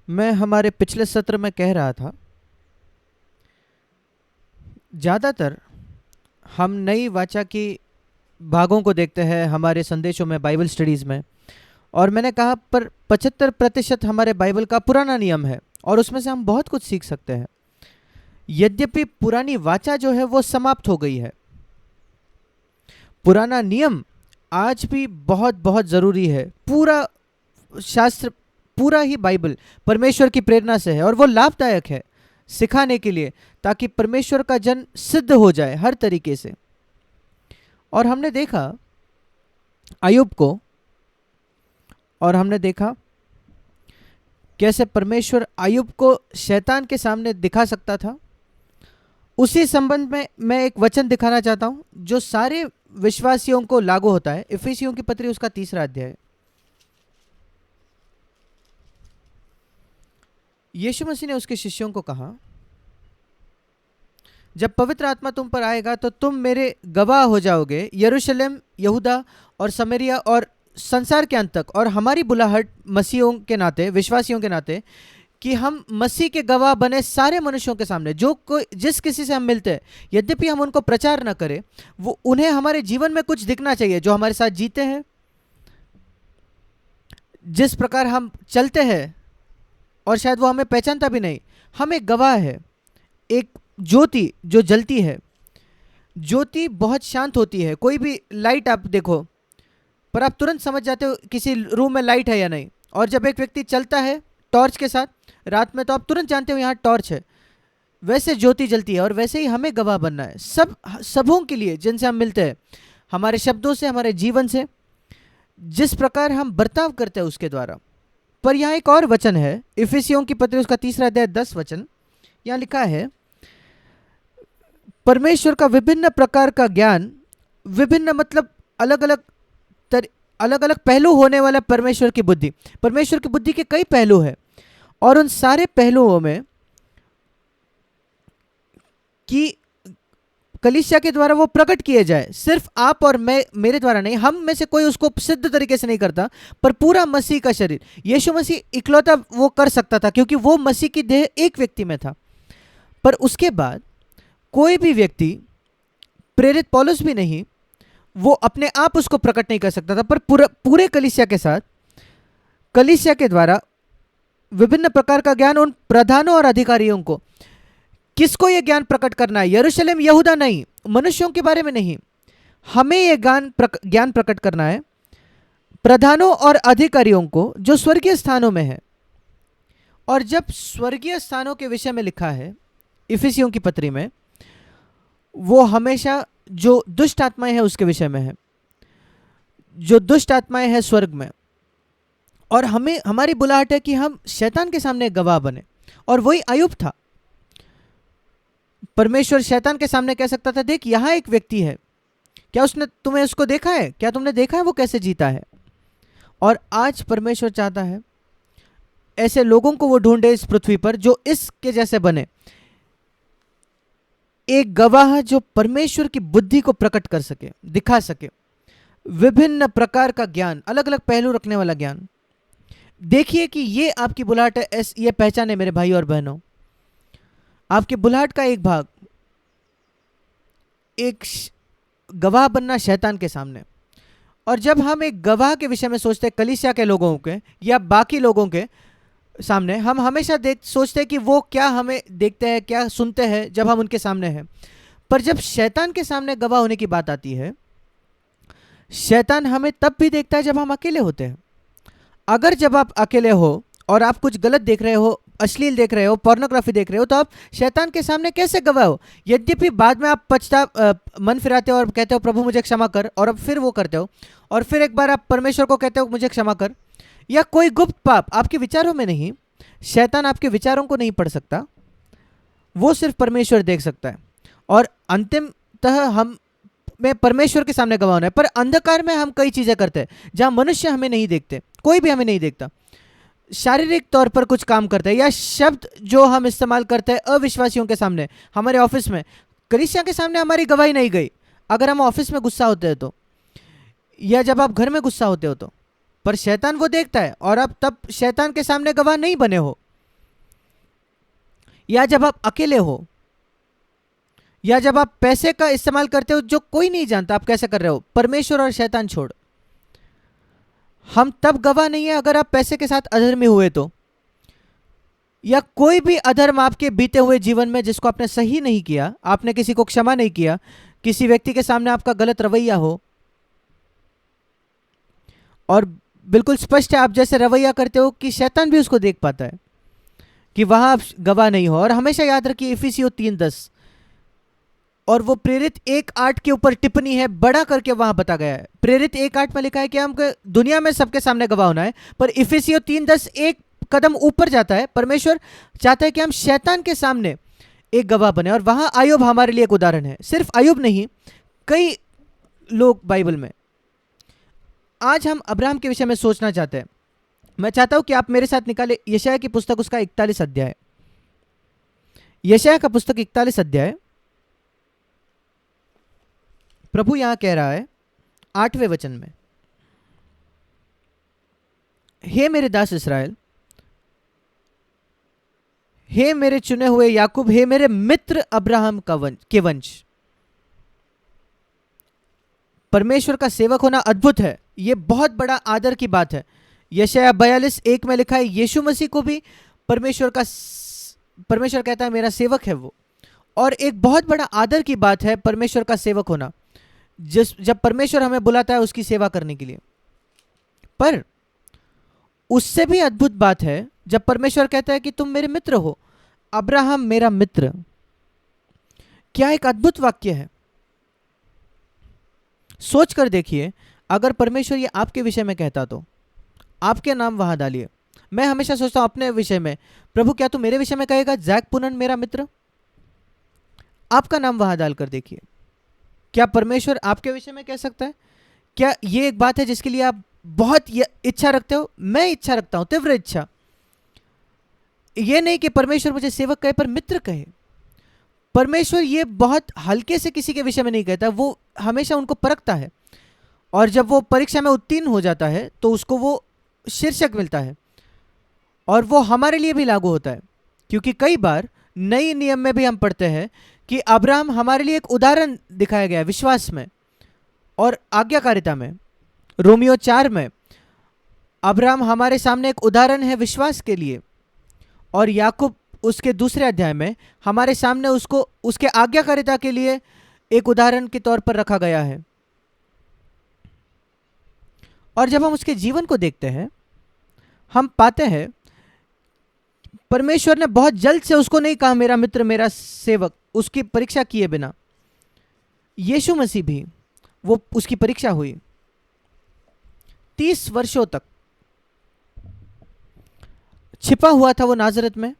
मैं हमारे पिछले सत्र में कह रहा था, ज़्यादातर हम नई वाचा की भागों को देखते हैं हमारे संदेशों में, बाइबल स्टडीज़ में। और मैंने कहा पर 75% हमारे बाइबल का पुराना नियम है और उसमें से हम बहुत कुछ सीख सकते हैं। यद्यपि पुरानी वाचा जो है वो समाप्त हो गई है, पुराना नियम आज भी बहुत बहुत ज़रूरी है। पूरा शास्त्र, पूरा ही बाइबल परमेश्वर की प्रेरणा से है और वो लाभदायक है सिखाने के लिए, ताकि परमेश्वर का जन सिद्ध हो जाए हर तरीके से। और हमने देखा अय्यूब को, और हमने देखा कैसे परमेश्वर अय्यूब को शैतान के सामने दिखा सकता था। उसी संबंध में मैं एक वचन दिखाना चाहता हूं जो सारे विश्वासियों को लागू होता है। इफिसियों की पत्री उसका 3रा अध्याय। यीशु मसीह ने उसके शिष्यों को कहा, जब पवित्र आत्मा तुम पर आएगा तो तुम मेरे गवाह हो जाओगे यरूशलेम, यहूदा और समरिया और संसार के अंत तक। और हमारी बुलाहट मसीहों के नाते, विश्वासियों के नाते, कि हम मसीह के गवाह बने सारे मनुष्यों के सामने। जो कोई, जिस किसी से हम मिलते हैं, यद्यपि हम उनको प्रचार न करें, वो उन्हें हमारे जीवन में कुछ दिखना चाहिए। जो हमारे साथ जीते हैं, जिस प्रकार हम चलते हैं, और शायद वो हमें पहचानता भी नहीं, हम एक गवाह है, एक ज्योति जो जलती है। ज्योति बहुत शांत होती है। कोई भी लाइट आप देखो, पर आप तुरंत समझ जाते हो किसी रूम में लाइट है या नहीं। और जब एक व्यक्ति चलता है टॉर्च के साथ रात में, तो आप तुरंत जानते हो यहाँ टॉर्च है। वैसे ज्योति जलती है, और वैसे ही हमें गवाह बनना है सबों के लिए जिनसे हम मिलते हैं, हमारे शब्दों से, हमारे जीवन से, जिस प्रकार हम बर्ताव करते हैं उसके द्वारा। पर यहाँ एक और वचन है, इफिसियों की पत्री उसका 3रा अध्याय 10 वचन। यहाँ लिखा है, परमेश्वर का विभिन्न प्रकार का ज्ञान, विभिन्न मतलब अलग अलग अलग अलग पहलू होने वाला परमेश्वर की बुद्धि। परमेश्वर की बुद्धि के कई पहलू हैं, और उन सारे पहलुओं में कि कलीसिया के द्वारा वो प्रकट किए जाए। सिर्फ आप और मैं, मेरे द्वारा नहीं, हम में से कोई उसको सिद्ध तरीके से नहीं करता, पर पूरा मसीह का शरीर। यीशु मसीह इकलौता वो कर सकता था, क्योंकि वो मसीह की देह एक व्यक्ति में था। पर उसके बाद कोई भी व्यक्ति, प्रेरित पौलुस भी नहीं, वो अपने आप उसको प्रकट नहीं कर सकता था, पर पूरे कलीसिया के साथ, कलीसिया के द्वारा विभिन्न प्रकार का ज्ञान उन प्रधानों और अधिकारियों को। किसको ये ज्ञान प्रकट करना है? यरूशलेम, यहूदा नहीं, मनुष्यों के बारे में नहीं, हमें ये ज्ञान प्रकट करना है प्रधानों और अधिकारियों को जो स्वर्गीय स्थानों में है। और जब स्वर्गीय स्थानों के विषय में लिखा है इफिसियों की पत्री में, वो हमेशा जो दुष्ट आत्माएं हैं उसके विषय में है, जो दुष्ट आत्माएं हैं स्वर्ग में। और हमें, हमारी बुलाहट है कि हम शैतान के सामने गवाह बने। और वही अय्यूब था। परमेश्वर शैतान के सामने कह सकता था, देख यहाँ एक व्यक्ति है, क्या उसने तुम्हें उसको देखा है? क्या तुमने देखा है वो कैसे जीता है? और आज परमेश्वर चाहता है ऐसे लोगों को वो ढूंढे इस पृथ्वी पर जो इसके जैसे बने, एक गवाह जो परमेश्वर की बुद्धि को प्रकट कर सके, दिखा सके, विभिन्न प्रकार का ज्ञान, अलग अलग पहलू रखने वाला ज्ञान। देखिए कि ये आपकी बुलाहट है, ये पहचान है मेरे भाई और बहनों। आपकी बुलाहट का एक भाग, एक गवाह बनना शैतान के सामने। और जब हम एक गवाह के विषय में सोचते हैं कलीसिया के लोगों के या बाकी लोगों के सामने, हम हमेशा सोचते हैं कि वो क्या हमें देखते हैं, क्या सुनते हैं जब हम उनके सामने हैं। पर जब शैतान के सामने गवाह होने की बात आती है, शैतान हमें तब भी देखता है जब हम अकेले होते हैं। अगर जब आप अकेले हो और आप कुछ गलत देख रहे हो, अश्लील देख रहे हो, पोर्नोग्राफी देख रहे हो, तो आप शैतान के सामने कैसे गवाह हो? यद्यपि बाद में आप मन फिराते हो और कहते हो प्रभु मुझे क्षमा कर, और अब फिर वो करते हो, और फिर एक बार आप परमेश्वर को कहते हो मुझे क्षमा कर। या कोई गुप्त पाप आपके विचारों में नहीं, शैतान आपके विचारों को नहीं पढ़ सकता, वो सिर्फ परमेश्वर देख सकता है। और अंतिमतः हम में परमेश्वर के सामने गवाह होना है। पर अंधकार में हम कई चीजें करते हैं जहां मनुष्य हमें नहीं देखते, कोई भी हमें नहीं देखता। शारीरिक तौर पर कुछ काम करते हैं, या शब्द जो हम इस्तेमाल करते हैं अविश्वासियों के सामने, हमारे ऑफिस में, कलीसिया के सामने हमारी गवाही नहीं गई। अगर हम ऑफिस में गुस्सा होते हैं तो, या जब आप घर में गुस्सा होते हो तो, पर शैतान वो देखता है, और आप तब शैतान के सामने गवाह नहीं बने हो। या जब आप अकेले हो, या जब आप पैसे का इस्तेमाल करते हो जो कोई नहीं जानता आप कैसे कर रहे हो, परमेश्वर और शैतान छोड़, हम तब गवाह नहीं है अगर आप पैसे के साथ अधर्मी हुए तो, या कोई भी अधर्म आपके बीते हुए जीवन में जिसको आपने सही नहीं किया, आपने किसी को क्षमा नहीं किया, किसी व्यक्ति के सामने आपका गलत रवैया हो, और बिल्कुल स्पष्ट है आप जैसे रवैया करते हो कि शैतान भी उसको देख पाता है कि वहां आप गवाह नहीं हो। और हमेशा याद रखिए इफिसियों 3:10 और वो प्रेरित 1:8 के ऊपर टिप्पणी है, बड़ा करके वहां बता गया है। प्रेरित 1:8 में लिखा है कि हमको दुनिया में सबके सामने गवाह होना है, पर इफिसियों 3:10 एक कदम ऊपर जाता है। परमेश्वर चाहता है कि हम शैतान के सामने एक गवाह बने, और वहां अय्यूब हमारे लिए एक उदाहरण है। सिर्फ अय्यूब नहीं, कई लोग बाइबल में। आज हम अब्राहम के विषय में सोचना चाहते हैं। मैं चाहता हूं कि आप मेरे साथ निकाले यशायाह की पुस्तक, उसका 41 अध्याय। यशायाह का पुस्तक 41 अध्याय। प्रभु यहां कह रहा है 8वें वचन में, हे मेरे दास इस्राएल, हे मेरे चुने हुए याकूब, हे मेरे मित्र अब्राहम के वंश। परमेश्वर का सेवक होना अद्भुत है, यह बहुत बड़ा आदर की बात है। यशायाह 42:1 में लिखा है यीशु मसीह को भी परमेश्वर कहता है मेरा सेवक है वो। और एक बहुत बड़ा आदर की बात है परमेश्वर का सेवक होना, जब परमेश्वर हमें बुलाता है उसकी सेवा करने के लिए। पर उससे भी अद्भुत बात है जब परमेश्वर कहता है कि तुम मेरे मित्र हो, अब्राहम मेरा मित्र। क्या एक अद्भुत वाक्य है। सोच कर देखिए, अगर परमेश्वर ये आपके विषय में कहता तो आपके नाम वहां डालिए। मैं हमेशा सोचता हूं अपने विषय में, प्रभु क्या तू मेरे विषय में कहेगा जैक पुनन मेरा मित्र? आपका नाम वहां डालकर देखिए, क्या परमेश्वर आपके विषय में कह सकता है? क्या ये एक बात है जिसके लिए आप बहुत इच्छा रखते हो? मैं इच्छा रखता हूं, तीव्र इच्छा। ये नहीं कि परमेश्वर मुझे सेवक कहे, पर मित्र कहे। परमेश्वर ये बहुत हल्के से किसी के विषय में नहीं कहता, वो हमेशा उनको परखता है, और जब वो परीक्षा में उत्तीर्ण हो जाता है तो उसको वो शीर्षक मिलता है। और वो हमारे लिए भी लागू होता है, क्योंकि कई बार नई नियम में भी हम पढ़ते हैं कि अब्राहम हमारे लिए एक उदाहरण दिखाया गया है विश्वास में और आज्ञाकारिता में। रोमियो 4 में अब्राहम हमारे सामने एक उदाहरण है विश्वास के लिए, और याकूब उसके 2 अध्याय में हमारे सामने उसको उसके आज्ञाकारिता के लिए एक उदाहरण के तौर पर रखा गया है। और जब हम उसके जीवन को देखते हैं, हम पाते हैं परमेश्वर ने बहुत जल्द से उसको नहीं कहा मेरा मित्र मेरा सेवक, उसकी परीक्षा किए बिना। यीशु मसीह भी वो उसकी परीक्षा हुई 30 वर्षों तक छिपा हुआ था वो नाजरत में।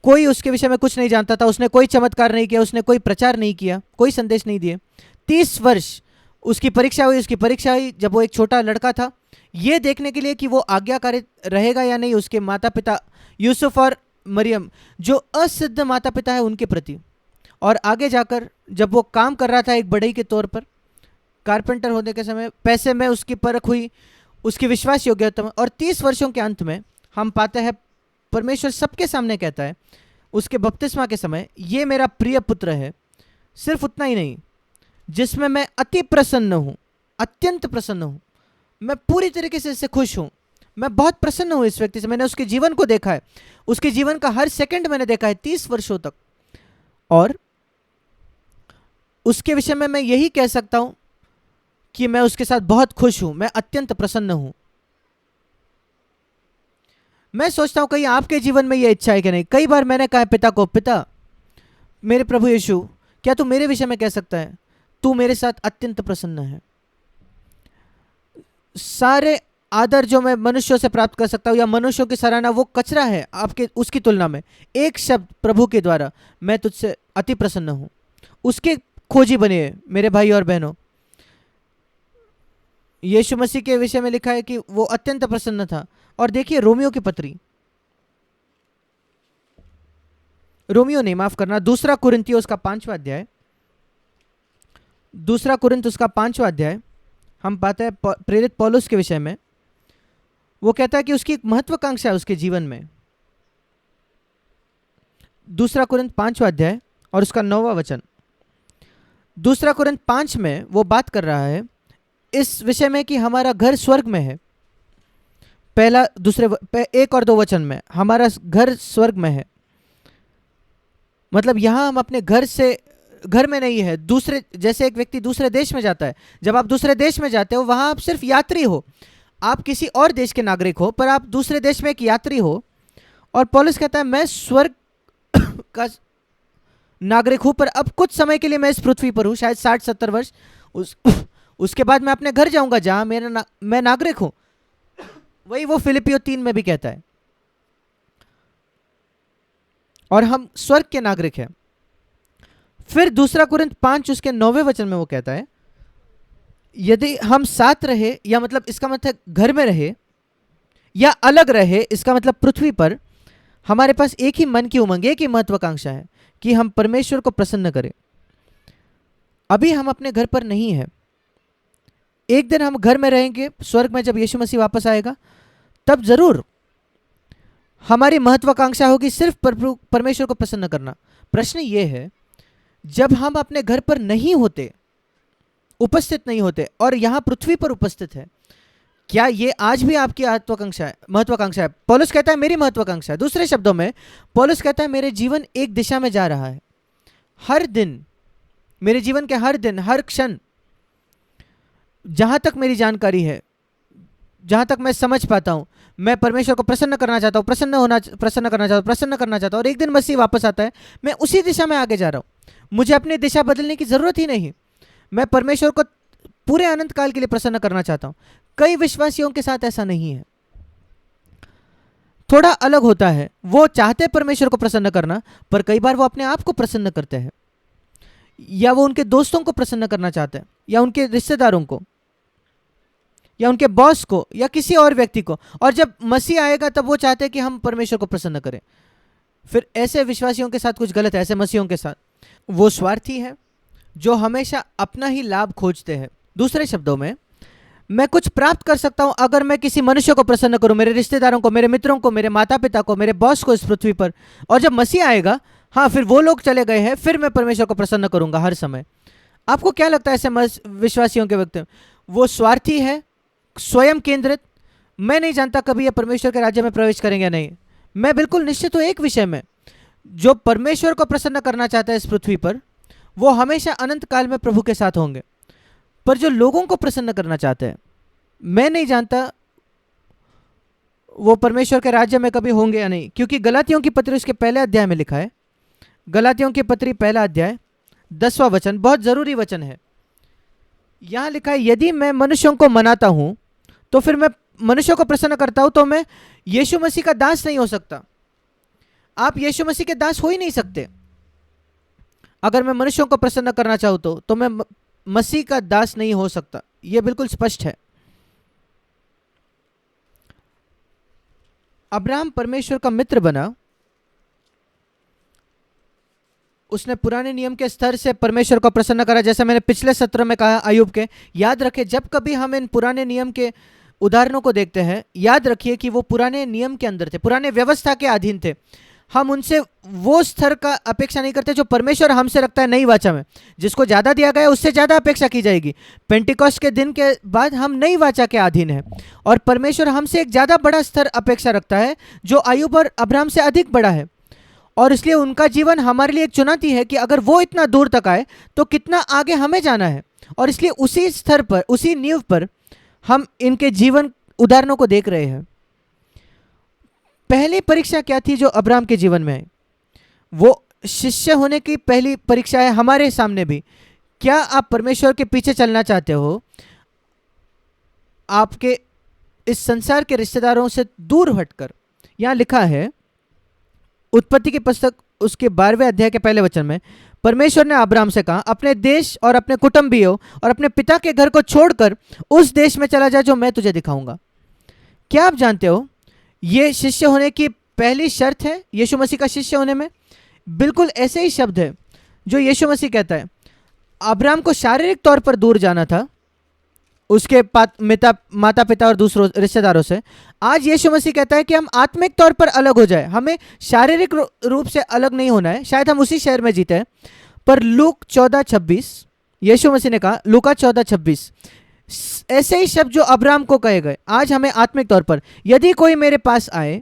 कोई उसके विषय में कुछ नहीं जानता था, उसने कोई चमत्कार नहीं किया, उसने कोई प्रचार नहीं किया, कोई संदेश नहीं दिए। 30 वर्ष उसकी परीक्षा हुई। उसकी परीक्षा हुई जब वो एक छोटा लड़का था, ये देखने के लिए कि वो आज्ञाकारी रहेगा या नहीं उसके माता पिता यूसुफ और मरियम, जो असिद्ध माता पिता है उनके प्रति। और आगे जाकर जब वो काम कर रहा था एक बढ़ई के तौर पर, कारपेंटर होने के समय पैसे में उसकी परख हुई, उसकी विश्वास योग्यता में। और 30 वर्षों के अंत में हम पाते हैं परमेश्वर सबके सामने कहता है उसके बपतिस्मा के समय, ये मेरा प्रिय पुत्र है। सिर्फ उतना ही नहीं, जिसमें मैं अति प्रसन्न हूं, अत्यंत प्रसन्न हूं, मैं पूरी तरीके से इससे खुश हूं, मैं बहुत प्रसन्न हूं इस व्यक्ति से। मैंने उसके जीवन को देखा है, उसके जीवन का हर सेकंड मैंने देखा है 30 वर्षों तक, और उसके विषय में मैं यही कह सकता हूं कि मैं उसके साथ बहुत खुश हूं, मैं अत्यंत प्रसन्न हूं। मैं सोचता हूं कहीं आपके जीवन में यह इच्छा है कि नहीं। कई बार मैंने कहा पिता को, पिता मेरे प्रभु यीशु, क्या तू मेरे विषय में कह सकता है तू मेरे साथ अत्यंत प्रसन्न है? सारे आदर जो मैं मनुष्यों से प्राप्त कर सकता हूं या मनुष्यों की सराहना, वो कचरा है आपके उसकी तुलना में। एक शब्द प्रभु के द्वारा, मैं तुझसे अति प्रसन्न हूं, उसके खोजी बनिए मेरे भाई और बहनों। यीशु मसीह के विषय में लिखा है कि वो अत्यंत प्रसन्न था। और देखिए रोमियो की पत्री, रोमियो नहीं माफ करना, 2 कुरिन्थियों उसका 5वां अध्याय, 2 कुरिन्थ उसका 5वां अध्याय, हम पाते हैं प्रेरित पौलुस के विषय में। वो कहता है कि उसकी एक महत्वाकांक्षा है उसके जीवन में। दूसरा कुरिन्थ 5वां अध्याय और उसका 9वां वचन। दूसरा कुरिन्थ 5 में वो बात कर रहा है इस विषय में कि हमारा घर स्वर्ग में है। पहला दूसरे 1 और 2 वचन में हमारा घर स्वर्ग में है, मतलब यहां हम अपने घर में नहीं है। दूसरे, जैसे एक व्यक्ति दूसरे देश में जाता है, जब आप दूसरे देश में जाते हो वहां आप सिर्फ यात्री हो, आप किसी और देश के नागरिक हो, पर आप दूसरे देश में एक यात्री हो। और पौलुस कहता है मैं स्वर्ग का नागरिक हूं, पर अब कुछ समय के लिए मैं इस पृथ्वी पर हूं, शायद 60-70 वर्ष। उसके बाद मैं अपने घर जाऊंगा जहां मैं नागरिक हूं। वही वो फिलिपियो 3 में भी कहता है, और हम स्वर्ग के नागरिक हैं। फिर दूसरा कुरिन्थ 5 उसके 9वें वचन में वो कहता है यदि हम साथ रहे, या मतलब इसका मतलब घर में रहे या अलग रहे, इसका मतलब पृथ्वी पर हमारे पास एक ही मन की उमंग, एक ही महत्वाकांक्षा है कि हम परमेश्वर को प्रसन्न करें। अभी हम अपने घर पर नहीं है, एक दिन हम घर में रहेंगे स्वर्ग में, जब यीशु मसीह वापस आएगा तब जरूर हमारी महत्वाकांक्षा होगी सिर्फ परमेश्वर को प्रसन्न करना। प्रश्न ये है, जब हम अपने घर पर नहीं होते, उपस्थित नहीं होते, और यहां पृथ्वी पर उपस्थित है, क्या ये आज भी आपकी महत्वाकांक्षा है? पौलुस कहता है मेरी महत्वाकांक्षा है। दूसरे शब्दों में पौलुस कहता है मेरे जीवन एक दिशा में जा रहा है। हर दिन, मेरे जीवन के हर दिन, हर क्षण, जहां तक मेरी जानकारी है, जहां तक मैं समझ पाता हूं, मैं परमेश्वर को प्रसन्न करना चाहता हूं, प्रसन्न करना चाहता हूं, और एक दिन मसीह वापस आता है, मैं उसी दिशा में आगे जा रहा हूं। मुझे अपनी दिशा बदलने की जरूरत ही नहीं। मैं परमेश्वर को पूरे अनंत काल के लिए प्रसन्न करना चाहता हूं। कई विश्वासियों के साथ ऐसा नहीं है, थोड़ा अलग होता है। वो चाहते परमेश्वर को प्रसन्न करना, पर कई बार वो अपने आप को प्रसन्न करते हैं, या वो उनके दोस्तों को प्रसन्न करना चाहते हैं, या उनके रिश्तेदारों को, या उनके बॉस को, या किसी और व्यक्ति को। और जब मसीह आएगा तब वो चाहते हैं कि हम परमेश्वर को प्रसन्न करें। फिर ऐसे विश्वासियों के साथ कुछ गलत है, ऐसे मसीहों के साथ। वो स्वार्थी है जो हमेशा अपना ही लाभ खोजते हैं। दूसरे शब्दों में, मैं कुछ प्राप्त कर सकता हूं अगर मैं किसी मनुष्य को प्रसन्न करूं, मेरे रिश्तेदारों को, मेरे मित्रों को, मेरे माता पिता को, मेरे बॉस को इस पृथ्वी पर। और जब मसीह आएगा, हाँ, फिर वो लोग चले गए हैं, फिर मैं परमेश्वर को प्रसन्न करूंगा हर समय। आपको क्या लगता है ऐसे विश्वासियों के वक्त? वो स्वार्थी है, स्वयं केंद्रित। मैं नहीं जानता कभी ये परमेश्वर के राज्य में प्रवेश करेंगे या नहीं। मैं बिल्कुल निश्चित हूं एक विषय में, जो परमेश्वर को प्रसन्न करना चाहता है इस पृथ्वी पर, वो हमेशा अनंत काल में प्रभु के साथ होंगे। पर जो लोगों को प्रसन्न करना चाहते हैं, मैं नहीं जानता वो परमेश्वर के राज्य में कभी होंगे या नहीं। क्योंकि गलातियों की पत्री उसके पहले अध्याय में लिखा है, गलातियों की पत्री पहला अध्याय 10वां वचन, बहुत जरूरी वचन है। यहां लिखा है यदि मैं मनुष्यों को मनाता हूं तो फिर मैं मनुष्यों को प्रसन्न करता हूं, तो मैं यीशु मसीह का दास नहीं हो सकता। आप यीशु मसीह के दास हो ही नहीं सकते। अगर मैं मनुष्यों को प्रसन्न करना चाहूं तो मैं मसीह का दास नहीं हो सकता। यह बिल्कुल स्पष्ट है। अब्राहम परमेश्वर का मित्र बना, उसने पुराने नियम के स्तर से परमेश्वर को प्रसन्न करा, जैसे मैंने पिछले सत्र में कहा अय्यूब के। याद रखें, जब कभी हम इन पुराने नियम के उदाहरणों को देखते हैं, याद रखिए कि वो पुराने नियम के अंदर थे, पुराने व्यवस्था के अधीन थे। हम उनसे वो स्तर का अपेक्षा नहीं करते जो परमेश्वर हमसे रखता है नई वाचा में। जिसको ज़्यादा दिया गया उससे ज़्यादा अपेक्षा की जाएगी। पेंटिकॉस्ट के दिन के बाद हम नई वाचा के अधीन हैं, और परमेश्वर हमसे एक ज़्यादा बड़ा स्तर अपेक्षा रखता है जो अय्यूब और अब्राहम से अधिक बड़ा है। और इसलिए उनका जीवन हमारे लिए एक चुनौती है कि अगर वो इतना दूर तक आए तो कितना आगे हमें जाना है। और इसलिए उसी स्तर पर, उसी नींव पर हम इनके जीवन उदाहरणों को देख रहे हैं। पहली परीक्षा क्या थी जो अब्राहम के जीवन में है? वो शिष्य होने की पहली परीक्षा है हमारे सामने भी। क्या आप परमेश्वर के पीछे चलना चाहते हो? आपके इस संसार के रिश्तेदारों से दूर हटकर। यहां लिखा है उत्पत्ति की पुस्तक उसके 12वें अध्याय के पहले वचन में, परमेश्वर ने अब्राहम से कहा अपने देश और अपने कुटुंबियों और अपने पिता के घर को छोड़कर उस देश में चला जा जो मैं तुझे दिखाऊंगा। क्या आप जानते हो ये शिष्य होने की पहली शर्त है यीशु मसीह का शिष्य होने में? बिल्कुल ऐसे ही शब्द है जो यीशु मसीह कहता है। अब्राहम को शारीरिक तौर पर दूर जाना था, उसके माता पिता और दूसरों रिश्तेदारों से। आज यीशु मसीह कहता है कि हम आत्मिक तौर पर अलग हो जाए, हमें शारीरिक रूप से अलग नहीं होना है। शायद हम उसी शहर में जीते हैं, पर लूक 14:26 यीशु मसीह ने कहा, लूका 14:26 ऐसे ही शब्द जो अब्राहम को कहे गए। आज हमें आत्मिक तौर पर, यदि कोई मेरे पास आए,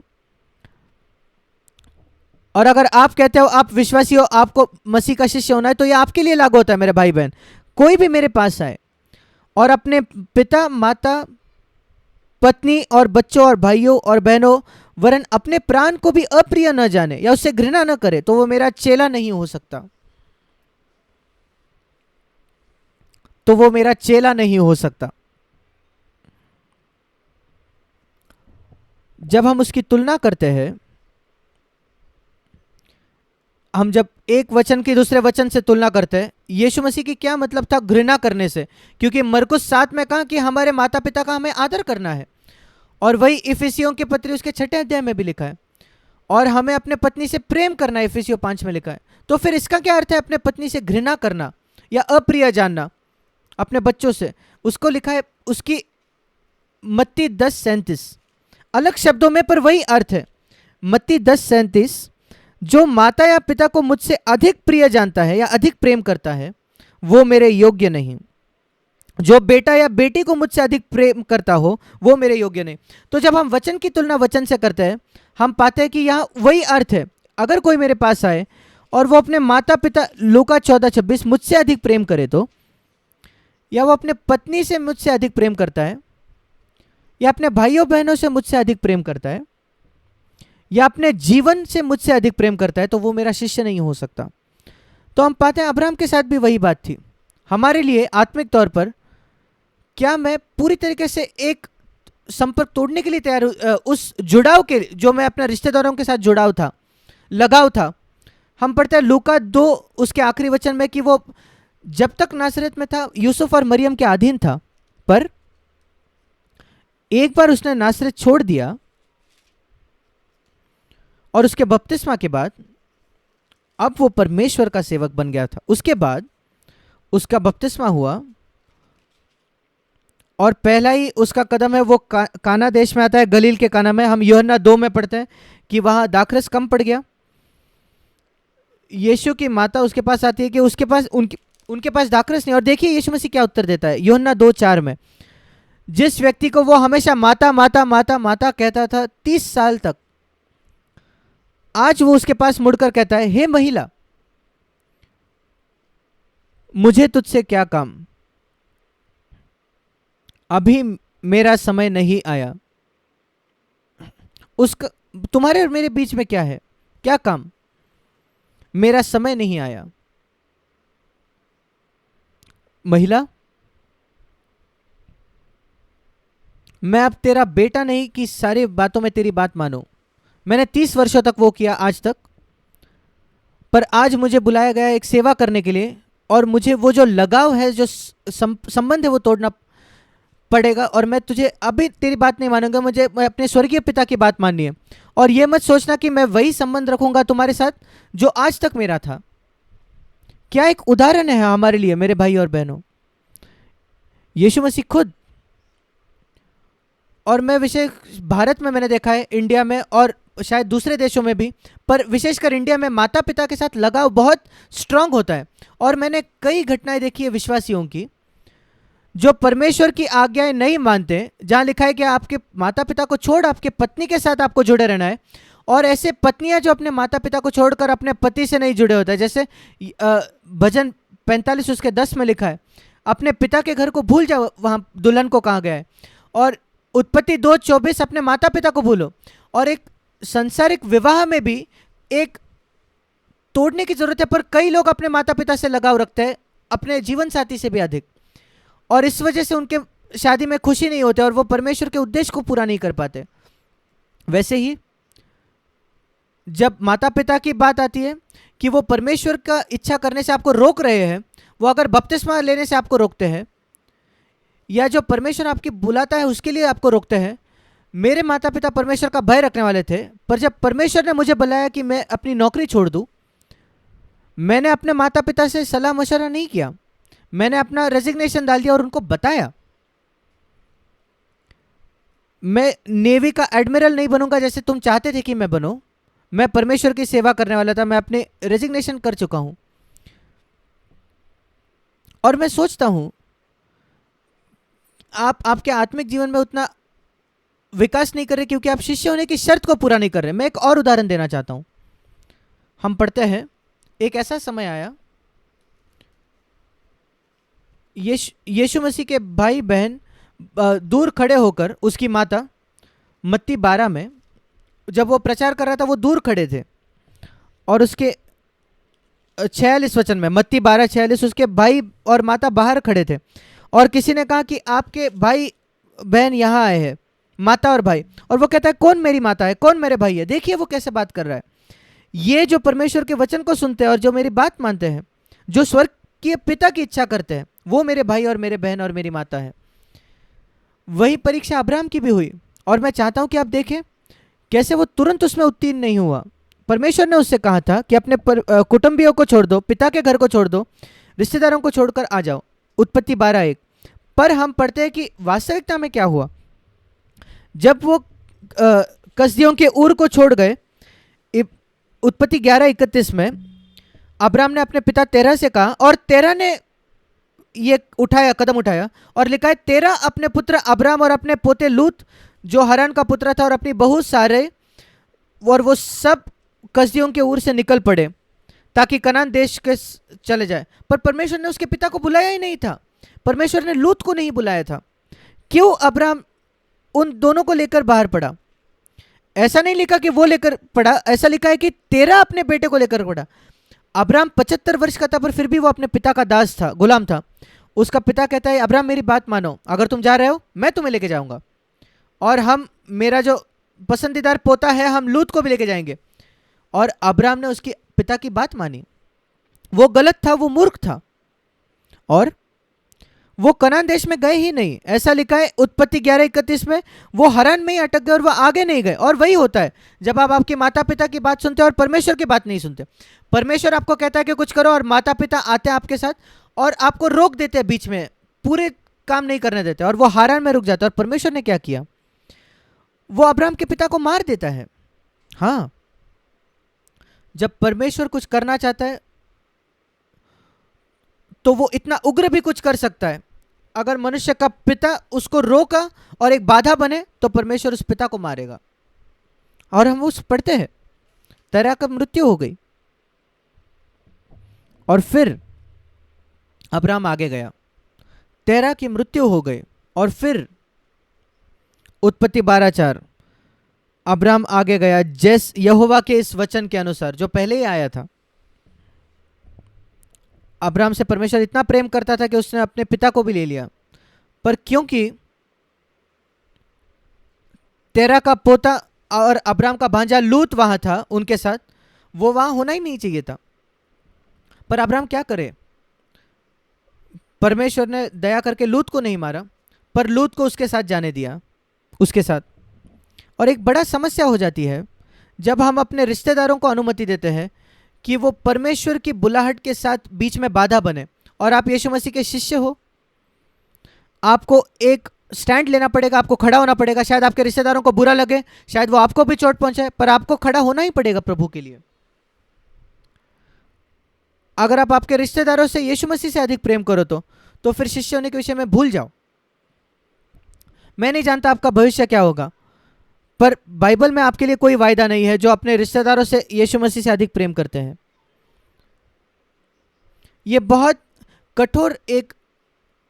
और अगर आप कहते हो आप विश्वासी हो, आपको मसीह का शिष्य होना है, तो ये आपके लिए लागू होता है मेरे भाई बहन। कोई भी मेरे पास आए और अपने पिता माता पत्नी और बच्चों और भाइयों और बहनों वरन अपने प्राण को भी अप्रिय न जाने या उससे घृणा न करे, तो वो मेरा चेला नहीं हो सकता। तो वो मेरा चेला नहीं हो सकता। जब हम उसकी तुलना करते हैं, हम जब एक वचन की दूसरे वचन से तुलना करते हैं, यीशु मसीह की क्या मतलब था घृणा करने से? क्योंकि मरकुस 7 में कहा कि हमारे माता पिता का हमें आदर करना है, और वही इफिसियों के पत्री उसके 6 अध्याय में भी लिखा है, और हमें अपने पत्नी से प्रेम करना है, इफिसियों 5 में लिखा है। तो फिर इसका क्या अर्थ है अपने पत्नी से घृणा करना या अप्रिय जानना? अपने बच्चों से, उसको लिखा है उसकी मत्ती 10:37 अलग शब्दों में, पर वही अर्थ है। मत्ती 10:37 जो माता या पिता को मुझसे अधिक प्रिय जानता है या अधिक प्रेम करता है, वो मेरे योग्य नहीं। जो बेटा या बेटी को मुझसे अधिक प्रेम करता हो, वो मेरे योग्य नहीं। तो जब हम वचन की तुलना वचन से करते हैं, हम पाते हैं कि यहाँ वही अर्थ है। अगर कोई मेरे पास आए और वो अपने माता पिता, लूका 14:26 मुझसे अधिक प्रेम करे, तो या वो अपने पत्नी से मुझसे अधिक प्रेम करता है, या अपने भाइयों बहनों से मुझसे अधिक प्रेम करता है, या अपने जीवन से मुझसे अधिक प्रेम करता है, तो वो मेरा शिष्य नहीं हो सकता। तो हम पाते हैं अब्राहम के साथ भी वही बात थी। हमारे लिए आत्मिक तौर पर, क्या मैं पूरी तरीके से एक संपर्क तोड़ने के लिए तैयार हूं? उस जुड़ाव के, जो मैं अपने रिश्तेदारों के साथ जुड़ाव था, लगाव था। हम पढ़ते हैं लूका 2 उसके आखिरी वचन में कि वो जब तक नासरत में था यूसुफ और मरियम के अधीन था, पर एक बार उसने नासरत छोड़ दिया, और उसके बपतिस्मा के बाद अब वो परमेश्वर का सेवक बन गया था। उसके बाद उसका बपतिस्मा हुआ, और पहला ही उसका कदम है वो काना देश में आता है, गलील के काना में। हम यूहन्ना 2 में पढ़ते हैं कि वहां दाखरस कम पड़ गया। यीशु की माता उसके पास आती है कि उसके पास उनके पास दाखरस नहीं। और देखिए यीशु मसीह क्या उत्तर देता है यूहन्ना 2:4 में। जिस व्यक्ति को वो हमेशा माता माता माता माता कहता था 30 साल तक, आज वो उसके पास मुड़कर कहता है, हे महिला, मुझे तुझसे क्या काम, अभी मेरा समय नहीं आया। उसका तुम्हारे और मेरे बीच में क्या है, क्या काम? मेरा समय नहीं आया। महिला, मैं अब तेरा बेटा नहीं कि सारी बातों में तेरी बात मानूं। मैंने 30 वर्षों तक वो किया आज तक, पर आज मुझे बुलाया गया एक सेवा करने के लिए, और मुझे वो जो लगाव है, जो संबंध है, वो तोड़ना पड़ेगा। और मैं तुझे अभी तेरी बात नहीं मानूंगा, मुझे अपने स्वर्गीय पिता की बात माननी है। और ये मत सोचना कि मैं वही संबंध रखूंगा तुम्हारे साथ जो आज तक मेरा था। क्या एक उदाहरण है हमारे लिए मेरे भाई और बहनों, यीशु मसीह खुद। और मैं विशेष भारत में मैंने देखा है, इंडिया में और शायद दूसरे देशों में भी, पर विशेषकर इंडिया में माता पिता के साथ लगाव बहुत स्ट्रांग होता है। और मैंने कई घटनाएं देखी है विश्वासियों की जो परमेश्वर की आज्ञाएं नहीं मानते, जहां लिखा है कि आपके माता पिता को छोड़ आपके पत्नी के साथ आपको जुड़े रहना है। और ऐसे पत्नियां जो अपने माता पिता को छोड़कर अपने पति से नहीं जुड़े होते हैं, जैसे भजन 45 उसके 10 में लिखा है, अपने पिता के घर को भूल जाओ, वहां दुल्हन को कहा गया है। और उत्पत्ति 2:24 अपने माता पिता को भूलो। और एक संसारिक विवाह में भी एक तोड़ने की जरूरत है, पर कई लोग अपने माता पिता से लगाव रखते हैं अपने जीवन साथी से भी अधिक, और इस वजह से उनके शादी में खुशी नहीं होती और वो परमेश्वर के उद्देश्य को पूरा नहीं कर पाते। वैसे ही जब माता पिता की बात आती है कि वो परमेश्वर का इच्छा करने से आपको रोक रहे हैं, वो अगर बपतिस्मा लेने से आपको रोकते हैं, या जो परमेश्वर आपकी बुलाता है उसके लिए आपको रोकते हैं। मेरे माता पिता परमेश्वर का भय रखने वाले थे, पर जब परमेश्वर ने मुझे बुलाया कि मैं अपनी नौकरी छोड़ दूं, मैंने अपने माता पिता से सलाह मशवरा नहीं किया, मैंने अपना रेजिग्नेशन डाल दिया और उनको बताया। मैं नेवी का एडमिरल नहीं बनूंगा जैसे तुम चाहते थे कि मैं बनूं। मैं परमेश्वर की सेवा करने वाला था, मैं अपने रेजिग्नेशन कर चुका हूं। और मैं सोचता हूं आप आपके आत्मिक जीवन में उतना विकास नहीं कर रहे क्योंकि आप शिष्य होने की शर्त को पूरा नहीं कर रहे। मैं एक और उदाहरण देना चाहता हूं। हम पढ़ते हैं, एक ऐसा समय आया, यीशु मसीह के भाई बहन दूर खड़े होकर, उसकी माता, मत्ती 12 में जब वो प्रचार कर रहा था वो दूर खड़े थे। और उसके 46 वचन में, मत्ती 12:46, उसके भाई और माता बाहर खड़े थे। और किसी ने कहा कि आपके भाई बहन यहाँ आए हैं, माता और भाई। और वो कहता है कौन मेरी माता है, कौन मेरे भाई है। देखिए वो कैसे बात कर रहा है। ये जो परमेश्वर के वचन को सुनते हैं और जो मेरी बात मानते हैं, जो स्वर्ग के पिता की इच्छा करते हैं, वो मेरे भाई और मेरे बहन और मेरी माता है। वही परीक्षा अब्राहम की भी हुई। और मैं चाहता हूं कि आप देखें कैसे वो तुरंत उसमें उत्तीर्ण नहीं हुआ। परमेश्वर ने उससे कहा था कि अपने कुटुंबियों को छोड़ दो, पिता के घर को छोड़ दो, रिश्तेदारों को छोड़कर आ जाओ। उत्पत्ति 12:1। पर हम पढ़ते हैं कि वास्तविकता में क्या हुआ। जब वो कसदियों के ऊर को छोड़ गए, उत्पत्ति 11:31 में अब्राम ने अपने पिता तेरह से कहा, और तेरह ने ये उठाया, कदम उठाया, और लिखा है तेरह अपने पुत्र अब्राम और अपने पोते लूत जो हरान का पुत्र था और अपनी बहुत सारे, और वो सब कसदियों के ऊर से निकल पड़े ताकि कनान देश के चले जाए। पर परमेश्वर ने उसके पिता को बुलाया ही नहीं था। परमेश्वर ने लूत को नहीं बुलाया था। क्यों अब्राम उन दोनों को लेकर बाहर पड़ा? ऐसा नहीं लिखा कि वो लेकर पड़ा, ऐसा लिखा है कि तेरह अपने बेटे को लेकर पड़ा। अब्राम 75 वर्ष का था पर फिर भी वो अपने पिता का दास था, गुलाम था। उसका पिता कहता है अब्राम मेरी बात मानो, अगर तुम जा रहे हो मैं तुम्हें लेके जाऊंगा, और हम, मेरा जो पसंदीदार पोता है, हम लूत को भी लेके जाएंगे। और अब्राम ने उसकी पिता की बात मानी। वो गलत था, वो मूर्ख था, और वो कनान देश में गए ही नहीं। ऐसा लिखा है उत्पत्ति 11:31 में, वो हरान में ही अटक गए और वो आगे नहीं गए। और वही होता है जब आप आपके माता पिता की बात सुनते हैं और परमेश्वर की बात नहीं सुनते। परमेश्वर आपको कहता है कि कुछ करो और माता पिता आते हैं आपके साथ और आपको रोक देते हैं बीच में, पूरे काम नहीं करने देते, और वो हरान में रुक जाता है। और परमेश्वर ने क्या किया, वो अब्राहम के पिता को मार देता है। हाँ, जब परमेश्वर कुछ करना चाहता है तो वो इतना उग्र भी कुछ कर सकता है। अगर मनुष्य का पिता उसको रोका और एक बाधा बने तो परमेश्वर उस पिता को मारेगा। और हम उस पढ़ते हैं तेरह का मृत्यु हो गई और फिर अब्राहम आगे गया, तेरह की मृत्यु हो गई, और फिर उत्पत्ति 12:4 अब्राहम आगे गया जैस यहोवा के इस वचन के अनुसार जो पहले ही आया था। अब्राहम से परमेश्वर इतना प्रेम करता था कि उसने अपने पिता को भी ले लिया। पर क्योंकि तेरह का पोता और अब्राहम का भांजा लूत वहां था उनके साथ, वो वहां होना ही नहीं चाहिए था। पर अब्राहम क्या करे, परमेश्वर ने दया करके लूत को नहीं मारा, पर लूत को उसके साथ जाने दिया, उसके साथ। और एक बड़ा समस्या हो जाती है जब हम अपने रिश्तेदारों को अनुमति देते हैं कि वो परमेश्वर की बुलाहट के साथ बीच में बाधा बने। और आप यीशु मसीह के शिष्य हो, आपको एक स्टैंड लेना पड़ेगा, आपको खड़ा होना पड़ेगा। शायद आपके रिश्तेदारों को बुरा लगे, शायद वो आपको भी चोट पहुंचाए, पर आपको खड़ा होना ही पड़ेगा प्रभु के लिए। अगर आप आपके रिश्तेदारों से यीशु मसीह से अधिक प्रेम करो तो फिर शिष्य होने के विषय में भूल जाओ। मैं नहीं जानता आपका भविष्य क्या होगा, पर बाइबल में आपके लिए कोई वायदा नहीं है जो अपने रिश्तेदारों से यीशु मसीह से अधिक प्रेम करते हैं। यह बहुत कठोर, एक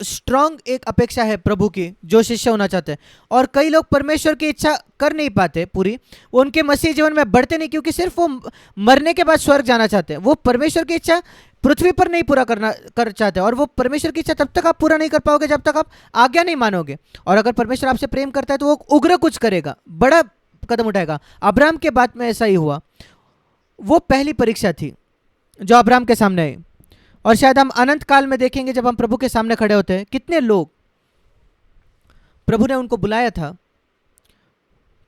स्ट्रांग एक अपेक्षा है प्रभु की जो शिष्य होना चाहते हैं। और कई लोग परमेश्वर की इच्छा कर नहीं पाते पूरी, वो उनके मसीह जीवन में बढ़ते नहीं क्योंकि सिर्फ वो मरने के बाद स्वर्ग जाना चाहते हैं। वो परमेश्वर की इच्छा पृथ्वी पर नहीं पूरा कर चाहते, और वो परमेश्वर की इच्छा तब तक आप पूरा नहीं कर पाओगे जब तक आप आज्ञा नहीं मानोगे। और अगर परमेश्वर आपसे प्रेम करता है तो वो उग्र कुछ करेगा, बड़ा कदम उठाएगा। अब्राहम के बाद में ऐसा ही हुआ। वो पहली परीक्षा थी जो अब्राहम के सामने आई, और शायद हम अनंत काल में देखेंगे जब हम प्रभु के सामने खड़े होते हैं, कितने लोग प्रभु ने उनको बुलाया था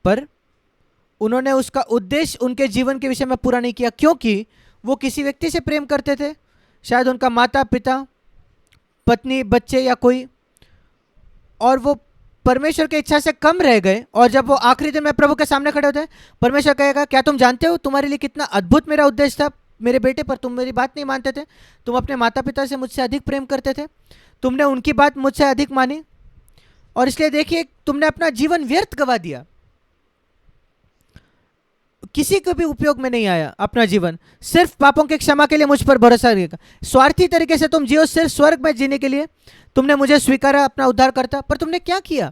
पर उन्होंने उसका उद्देश्य उनके जीवन के विषय में पूरा नहीं किया, क्योंकि वो किसी व्यक्ति से प्रेम करते थे, शायद उनका माता पिता, पत्नी, बच्चे या कोई, और वो परमेश्वर की इच्छा से कम रह गए और जब वो आखिरी दिन में प्रभु के सामने खड़े होते हैं, परमेश्वर कहेगा, क्या तुम जानते हो तुम्हारे लिए कितना अद्भुत मेरा उद्देश्य था मेरे बेटे, पर तुम मेरी बात नहीं मानते थे। तुम अपने माता पिता से मुझसे अधिक प्रेम करते थे, तुमने उनकी बात मुझसे अधिक मानी, और इसलिए देखिए तुमने अपना जीवन व्यर्थ गवा दिया, किसी को भी उपयोग में नहीं आया अपना जीवन, सिर्फ पापों के क्षमा के लिए मुझ पर भरोसा रखा। स्वार्थी तरीके से तुम जियो, सिर्फ स्वर्ग में जीने के लिए तुमने मुझे स्वीकारा अपना उद्धार करता, पर तुमने क्या किया?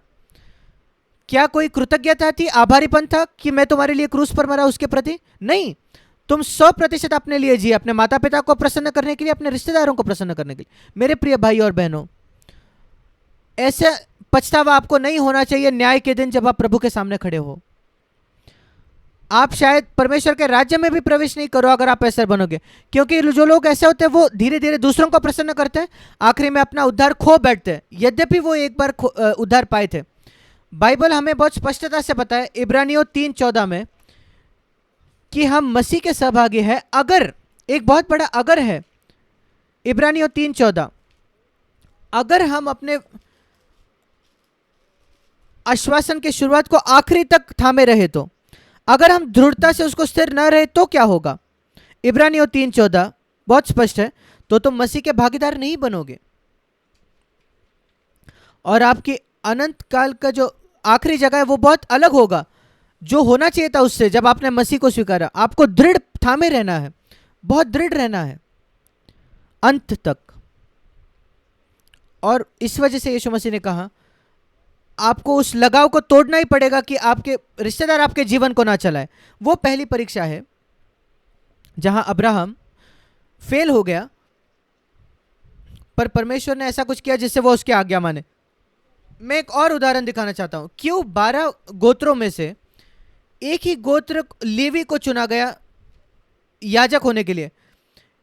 क्या कोई कृतज्ञता थी, आभारीपन था कि मैं तुम्हारे लिए क्रूस पर मरा उसके प्रति? नहीं, तुम 100% अपने लिए जिए, अपने माता पिता को प्रसन्न करने के लिए, अपने रिश्तेदारों को प्रसन्न करने के लिए। मेरे प्रिय भाई और बहनों, ऐसे पछतावा आपको नहीं होना चाहिए न्याय के दिन जब आप प्रभु के सामने खड़े हो। आप शायद परमेश्वर के राज्य में भी प्रवेश नहीं करो अगर आप ऐसे बनोगे, क्योंकि जो लोग ऐसे होते हैं वो धीरे धीरे दूसरों को प्रसन्न करते हैं, आखिरी में अपना उद्धार खो बैठते हैं, यद्यपि वो एक बार उद्धार पाए थे। बाइबल हमें बहुत स्पष्टता से बताया इब्रानियों 3:14 में कि हम मसीह के सहभागी हैं, अगर, एक बहुत बड़ा अगर है, इब्रानियों 3:14, अगर हम अपने आश्वासन की शुरुआत को आखिरी तक थामे रहे तो, अगर हम दृढ़ता से उसको स्थिर न रहे तो क्या होगा? इब्रानियों 3:14 बहुत स्पष्ट है, तो तुम मसीह के भागीदार नहीं बनोगे और आपकी अनंत काल का जो आखिरी जगह है वो बहुत अलग होगा जो होना चाहिए था उससे, जब आपने मसीह को स्वीकारा। आपको दृढ़ थामे रहना है, बहुत दृढ़ रहना है अंत तक। और इस वजह से यीशु मसीह ने कहा आपको उस लगाव को तोड़ना ही पड़ेगा कि आपके रिश्तेदार आपके जीवन को ना चलाए। वो पहली परीक्षा है जहां अब्राहम फेल हो गया, पर परमेश्वर ने ऐसा कुछ किया जिससे वो उसकी आज्ञा माने। मैं एक और उदाहरण दिखाना चाहता हूं, क्यों 12 गोत्रों में से एक ही गोत्र लेवी को चुना गया याजक होने के लिए?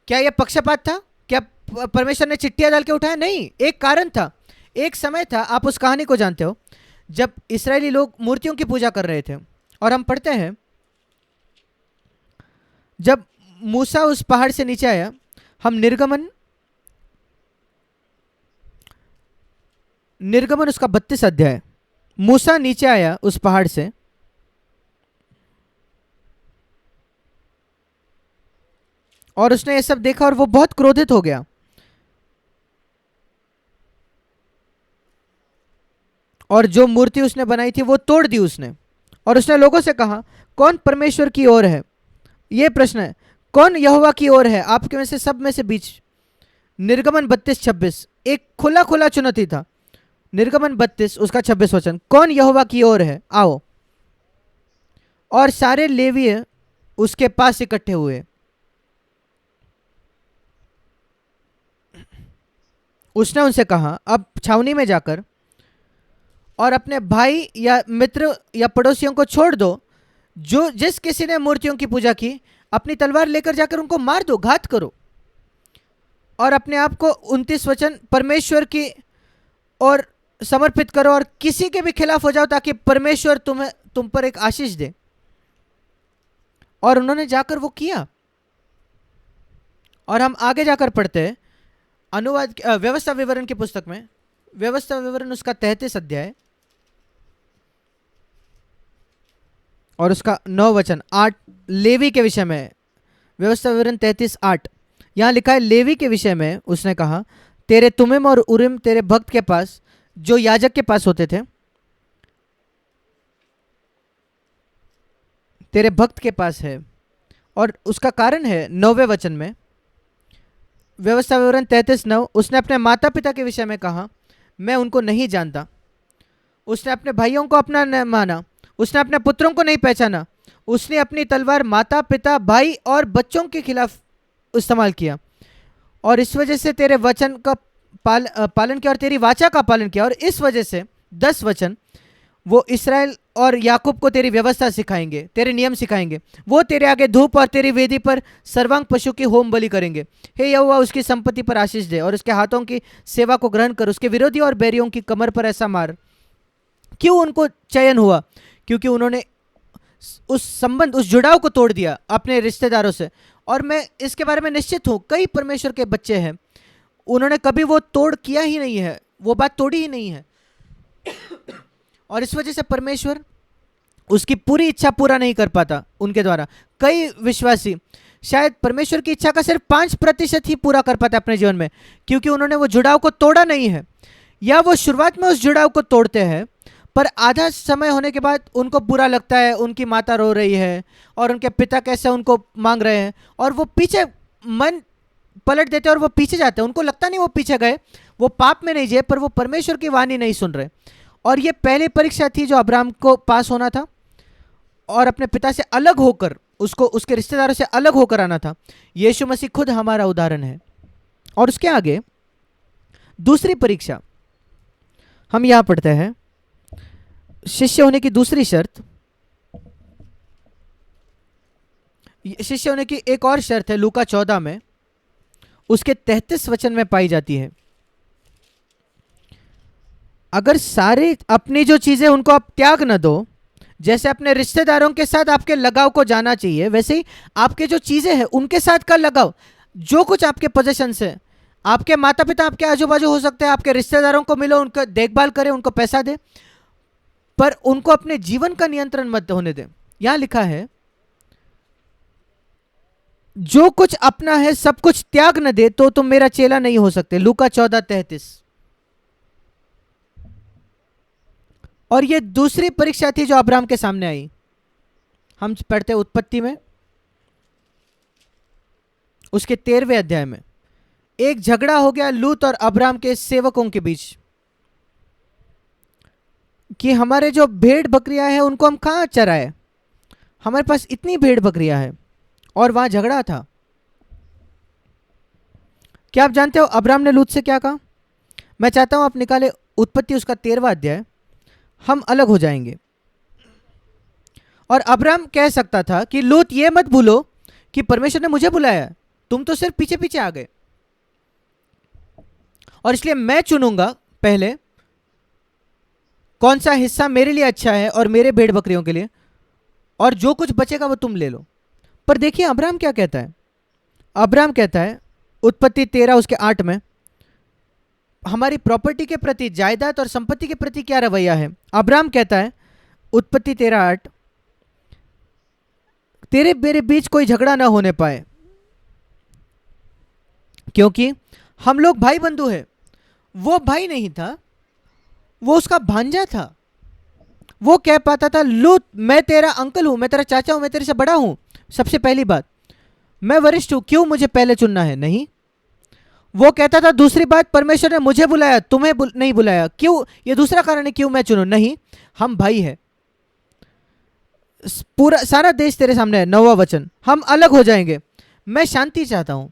क्या यह पक्षपात था? क्या परमेश्वर ने चिट्ठियां डाल के उठाया? नहीं, एक कारण था, एक समय था, आप उस कहानी को जानते हो, जब इस्राएली लोग मूर्तियों की पूजा कर रहे थे। और हम पढ़ते हैं जब मूसा उस पहाड़ से नीचे आया, हम निर्गमन उसका 32 अध्याय, मूसा नीचे आया उस पहाड़ से और उसने ये सब देखा और वो बहुत क्रोधित हो गया और जो मूर्ति उसने बनाई थी वो तोड़ दी उसने। और उसने लोगों से कहा कौन परमेश्वर की ओर है? ये प्रश्न है, कौन यहोवा की ओर है आपके में से सब में से बीच? निर्गमन 32:26 एक खुला खुला चुनौती था। निर्गमन 32 उसका 26 वचन, कौन यहोवा की ओर है आओ। और सारे लेवीय उसके पास इकट्ठे हुए। उसने उनसे कहा अब छावनी में जाकर और अपने भाई या मित्र या पड़ोसियों को छोड़ दो, जो जिस किसी ने मूर्तियों की पूजा की अपनी तलवार लेकर जाकर उनको मार दो, घात करो, और अपने आप को 29 वचन परमेश्वर की ओर समर्पित करो और किसी के भी खिलाफ हो जाओ ताकि परमेश्वर तुम पर एक आशीष दे। और उन्होंने जाकर वो किया। और हम आगे जाकर पढ़ते हैं अनुवाद व्यवस्था विवरण की पुस्तक में, व्यवस्था विवरण उसका 33 अध्याय और उसका 9 वचन 8 लेवी के विषय में। व्यवस्था विवरण 33:8 यहां लिखा है, लेवी के विषय में उसने कहा तेरे तुमिम और उरिम तेरे भक्त के पास, जो याजक के पास होते थे, तेरे भक्त के पास है। और उसका कारण है 9वें वचन में, व्यवस्था विवरण 33:9, उसने अपने माता पिता के विषय में कहा मैं उनको नहीं जानता। उसने अपने भाइयों को अपना न माना, उसने अपने पुत्रों को नहीं पहचाना, उसने अपनी तलवार माता पिता भाई और बच्चों के खिलाफ इस्तेमाल किया और इस वजह से तेरे वचन का पालन किया और तेरी वाचा का पालन किया। और इस वजह से 10 वचन, वो इसराइल और याकूब को तेरी व्यवस्था सिखाएंगे, तेरे नियम सिखाएंगे, वो तेरे आगे धूप और तेरी वेदी पर सर्वांग पशु की होम बलि करेंगे। हे यहोवा उसकी संपत्ति पर आशीष दे और उसके हाथों की सेवा को ग्रहण कर, उसके विरोधी और बैरियों की कमर पर ऐसा मार। क्यों उनको चयन हुआ? क्योंकि उन्होंने उस संबंध, उस जुड़ाव को तोड़ दिया अपने रिश्तेदारों से। और मैं इसके बारे में निश्चित हूं कई परमेश्वर के बच्चे हैं, उन्होंने कभी वो तोड़ किया ही नहीं है, वो बात तोड़ी ही नहीं है। और इस वजह से परमेश्वर उसकी पूरी इच्छा पूरा नहीं कर पाता उनके द्वारा। कई विश्वासी शायद परमेश्वर की इच्छा का सिर्फ 5% ही पूरा कर पाते अपने जीवन में, क्योंकि उन्होंने वो जुड़ाव को तोड़ा नहीं है, या वो शुरुआत में उस जुड़ाव को तोड़ते हैं पर आधा समय होने के बाद उनको बुरा लगता है, उनकी माता रो रही है और उनके पिता कैसे उनको मांग रहे हैं, और वो पीछे मन पलट देते हैं और वो पीछे जाते हैं। उनको लगता नहीं वो पीछे गए, वो पाप में नहीं गए, पर वो परमेश्वर की वाणी नहीं सुन रहे। और ये पहली परीक्षा थी जो अब्राहम को पास होना था, और अपने पिता से अलग होकर, उसको उसके रिश्तेदारों से अलग होकर आना था। यीशु मसीह खुद हमारा उदाहरण है। और उसके आगे दूसरी परीक्षा हम यहां पढ़ते हैं, शिष्य होने की दूसरी शर्त, शिष्य होने की एक और शर्त है लूका 14 में, उसके 33 वचन में पाई जाती है। अगर सारे अपनी जो चीजें उनको आप त्याग न दो, जैसे अपने रिश्तेदारों के साथ आपके लगाव को जाना चाहिए, वैसे ही आपके जो चीजें हैं उनके साथ का लगाव, जो कुछ आपके पोजेशंस है, आपके माता पिता आपके आजू बाजू हो सकते हैं, आपके रिश्तेदारों को मिलो, उनका देखभाल करें, उनको पैसा दे, पर उनको अपने जीवन का नियंत्रण मत होने दें। यहां लिखा है जो कुछ अपना है सब कुछ त्याग न दे तो तुम मेरा चेला नहीं हो सकते। लूका 14:33। और ये दूसरी परीक्षा थी जो अब्राहम के सामने आई। हम पढ़ते हैं उत्पत्ति में उसके 13वें अध्याय में, एक झगड़ा हो गया लूत और अब्राहम के सेवकों के बीच कि हमारे जो भेड़ बकरियां हैं उनको हम कहाँ चराए, हमारे पास इतनी भेड़ बकरियां हैं, और वहां झगड़ा था। क्या आप जानते हो अब्राहम ने लूत से क्या कहा? मैं चाहता हूं आप निकाले उत्पत्ति उसका 13वां अध्याय, हम अलग हो जाएंगे। और अब्राहम कह सकता था कि लूत ये मत भूलो कि परमेश्वर ने मुझे बुलाया, तुम तो सिर्फ पीछे पीछे आ गए, और इसलिए मैं चुनूंगा पहले कौन सा हिस्सा मेरे लिए अच्छा है और मेरे भेड़ बकरियों के लिए, और जो कुछ बचेगा वो तुम ले लो। पर देखिए अब्राहम क्या कहता है। अब्राहम कहता है उत्पत्ति 13 उसके 8 में, हमारी प्रॉपर्टी के प्रति, जायदाद और संपत्ति के प्रति क्या रवैया है। अब्राहम कहता है उत्पत्ति 13:8, तेरे मेरे बीच कोई झगड़ा ना होने पाए, क्योंकि हम लोग भाई बंधु हैं। वो भाई नहीं था, वो उसका भांजा था। वो कह पाता था लूत मैं तेरा अंकल हूं, मैं तेरा चाचा हूं, मैं तेरे से बड़ा हूं, सबसे पहली बात मैं वरिष्ठ हूं, क्यों मुझे पहले चुनना है? नहीं। वो कहता था दूसरी बात, परमेश्वर ने मुझे बुलाया, तुम्हें नहीं बुलाया, क्यों? ये दूसरा कारण है क्यों मैं चुनूं? नहीं, हम भाई हैं। पूरा सारा देश तेरे सामने है, 9वां वचन, हम अलग हो जाएंगे, मैं शांति चाहता हूं।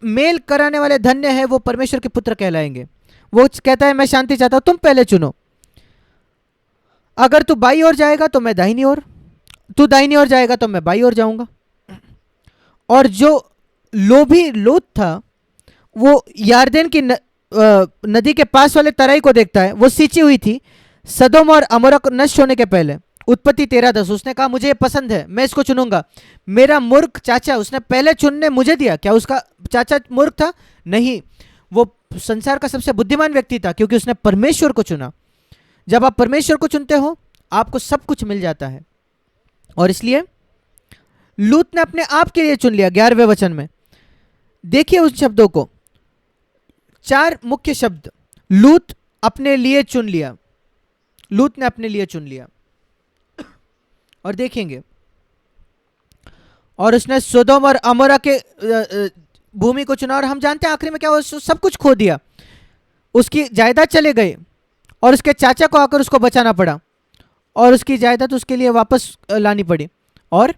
मेल कराने वाले धन्य है, वो परमेश्वर के पुत्र कहलाएंगे। वो कहता है मैं शांति चाहता हूं, तुम पहले चुनो। अगर तू बाई ओर जाएगा तो मैं दाहिनी ओर, तू दाहिनी ओर जाएगा तो मैं बाई ओर जाऊंगा। और जो लोभी लूत था वो यार्देन की नदी के पास वाले तराई को देखता है, वो सींची हुई थी सदोम और अमोरा को नष्ट होने के पहले। उत्पत्ति 13:10, उसने कहा मुझे ये पसंद है, मैं इसको चुनूंगा। मेरा मूर्ख चाचा, उसने पहले चुनने मुझे दिया। क्या उसका चाचा मूर्ख था? नहीं, वो संसार का सबसे बुद्धिमान व्यक्ति था, क्योंकि उसने परमेश्वर को चुना। जब आप परमेश्वर को चुनते हो आपको सब कुछ मिल जाता है। और इसलिए लूत ने अपने आप के लिए चुन लिया। 11वें वचन में देखिए उस शब्दों को, 4 मुख्य शब्द, लूत अपने लिए चुन लिया, लूत ने अपने लिए चुन लिया। और देखेंगे, और उसने सोदोम और अमोरा के भूमि को चुना, और हम जानते हैं आखिरी में क्या हुआ, सब कुछ खो दिया, उसकी जायदाद चले गए, और उसके चाचा को आकर उसको बचाना पड़ा, और उसकी जायदाद उसके लिए वापस लानी पड़ी। और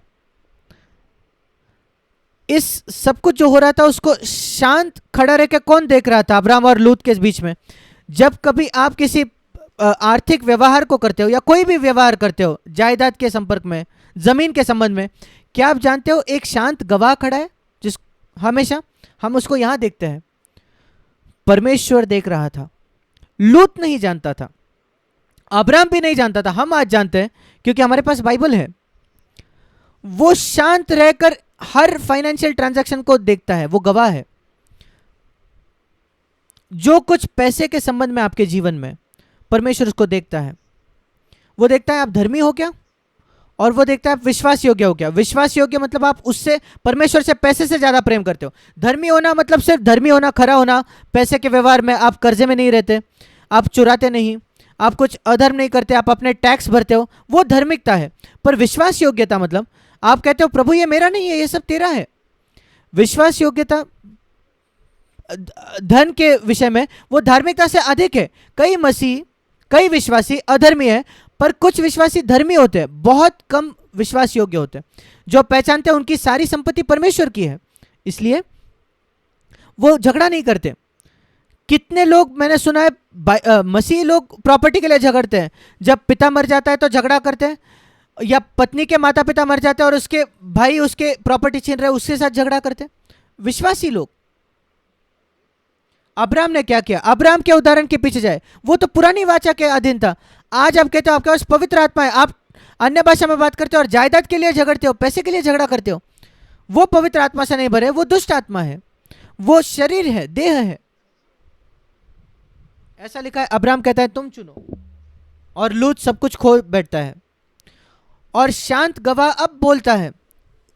इस सब कुछ जो हो रहा था उसको शांत खड़ा रह के कौन देख रहा था? अब्राहम और लूत के बीच में। जब कभी आप किसी आर्थिक व्यवहार को करते हो या कोई भी व्यवहार करते हो जायदाद के संपर्क में, जमीन के संबंध में, क्या आप जानते हो एक शांत गवाह खड़ा है, जिस हमेशा हम उसको यहां देखते हैं। परमेश्वर देख रहा था। लूत नहीं जानता था, अब्राहम भी नहीं जानता था, हम आज जानते हैं क्योंकि हमारे पास बाइबल है। वो शांत रहकर हर फाइनेंशियल ट्रांजैक्शन को देखता है, वो गवाह है। जो कुछ पैसे के संबंध में आपके जीवन में, परमेश्वर उसको देखता है। वो देखता है आप धर्मी हो क्या, और वो देखता है आप विश्वास योग्य हो क्या। विश्वास योग्य मतलब आप उससे, परमेश्वर से पैसे से ज्यादा प्रेम करते हो। धर्मी होना मतलब सिर्फ धर्मी होना, खरा होना, पैसे के व्यवहार में आप कर्जे में नहीं रहते, आप चुराते नहीं, आप कुछ अधर्म नहीं करते, आप अपने टैक्स भरते हो, वो धार्मिकता है। पर विश्वास योग्यता मतलब आप कहते हो प्रभु ये मेरा नहीं है, ये सब तेरा है। विश्वास योग्यता धन के विषय में वो धार्मिकता से अधिक है। कई मसीह, कई विश्वासी अधर्मी है, पर कुछ विश्वासी धर्मी होते हैं, बहुत कम विश्वास योग्य होते हैं, जो पहचानते हैं उनकी सारी संपत्ति परमेश्वर की है, इसलिए वो झगड़ा नहीं करते। कितने लोग मैंने सुना है मसीह लोग प्रॉपर्टी के लिए झगड़ते हैं। जब पिता मर जाता है तो झगड़ा करते हैं, या पत्नी के माता पिता मर जाते हैं और उसके भाई उसके प्रॉपर्टी छीन रहे हैं, उसके साथ झगड़ा करते हैं विश्वासी लोग। अब्राहम ने क्या किया? अब्राहम के उदाहरण के पीछे जाए, वो तो पुरानी वाचा के अधीन था। आज आप कहते हो आपके पास पवित्र आत्मा है, आप अन्य भाषा में बात करते हो और जायदाद के लिए झगड़ते हो, पैसे के लिए झगड़ा करते हो, वो पवित्र आत्मा से नहीं भरे, वो दुष्ट आत्मा है, वो शरीर है, देह है। ऐसा लिखा है। अब्राहम कहता है तुम चुनो, और लूत सब कुछ खो बैठता है। और शांत गवाह अब बोलता है,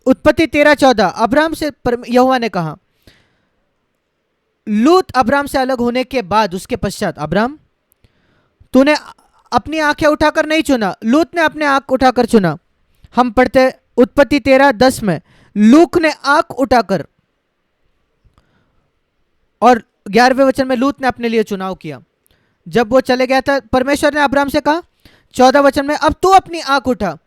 उत्पत्ति 13:14, अब्राहम से यहोवा ने कहा, लूत अब्राहम से अलग होने के बाद, उसके पश्चात, अब्राहम तूने अपनी आंखें उठाकर नहीं चुना, लूत ने अपने आंख उठाकर चुना। हम पढ़ते उत्पत्ति 13:10 में, लूत ने आंख उठाकर, और 11वें वचन में लूत ने अपने लिए चुनाव किया। जब वो चले गया था, परमेश्वर ने अब्राहम से कहा 14 वचन में, अब तू अपनी आंख उठा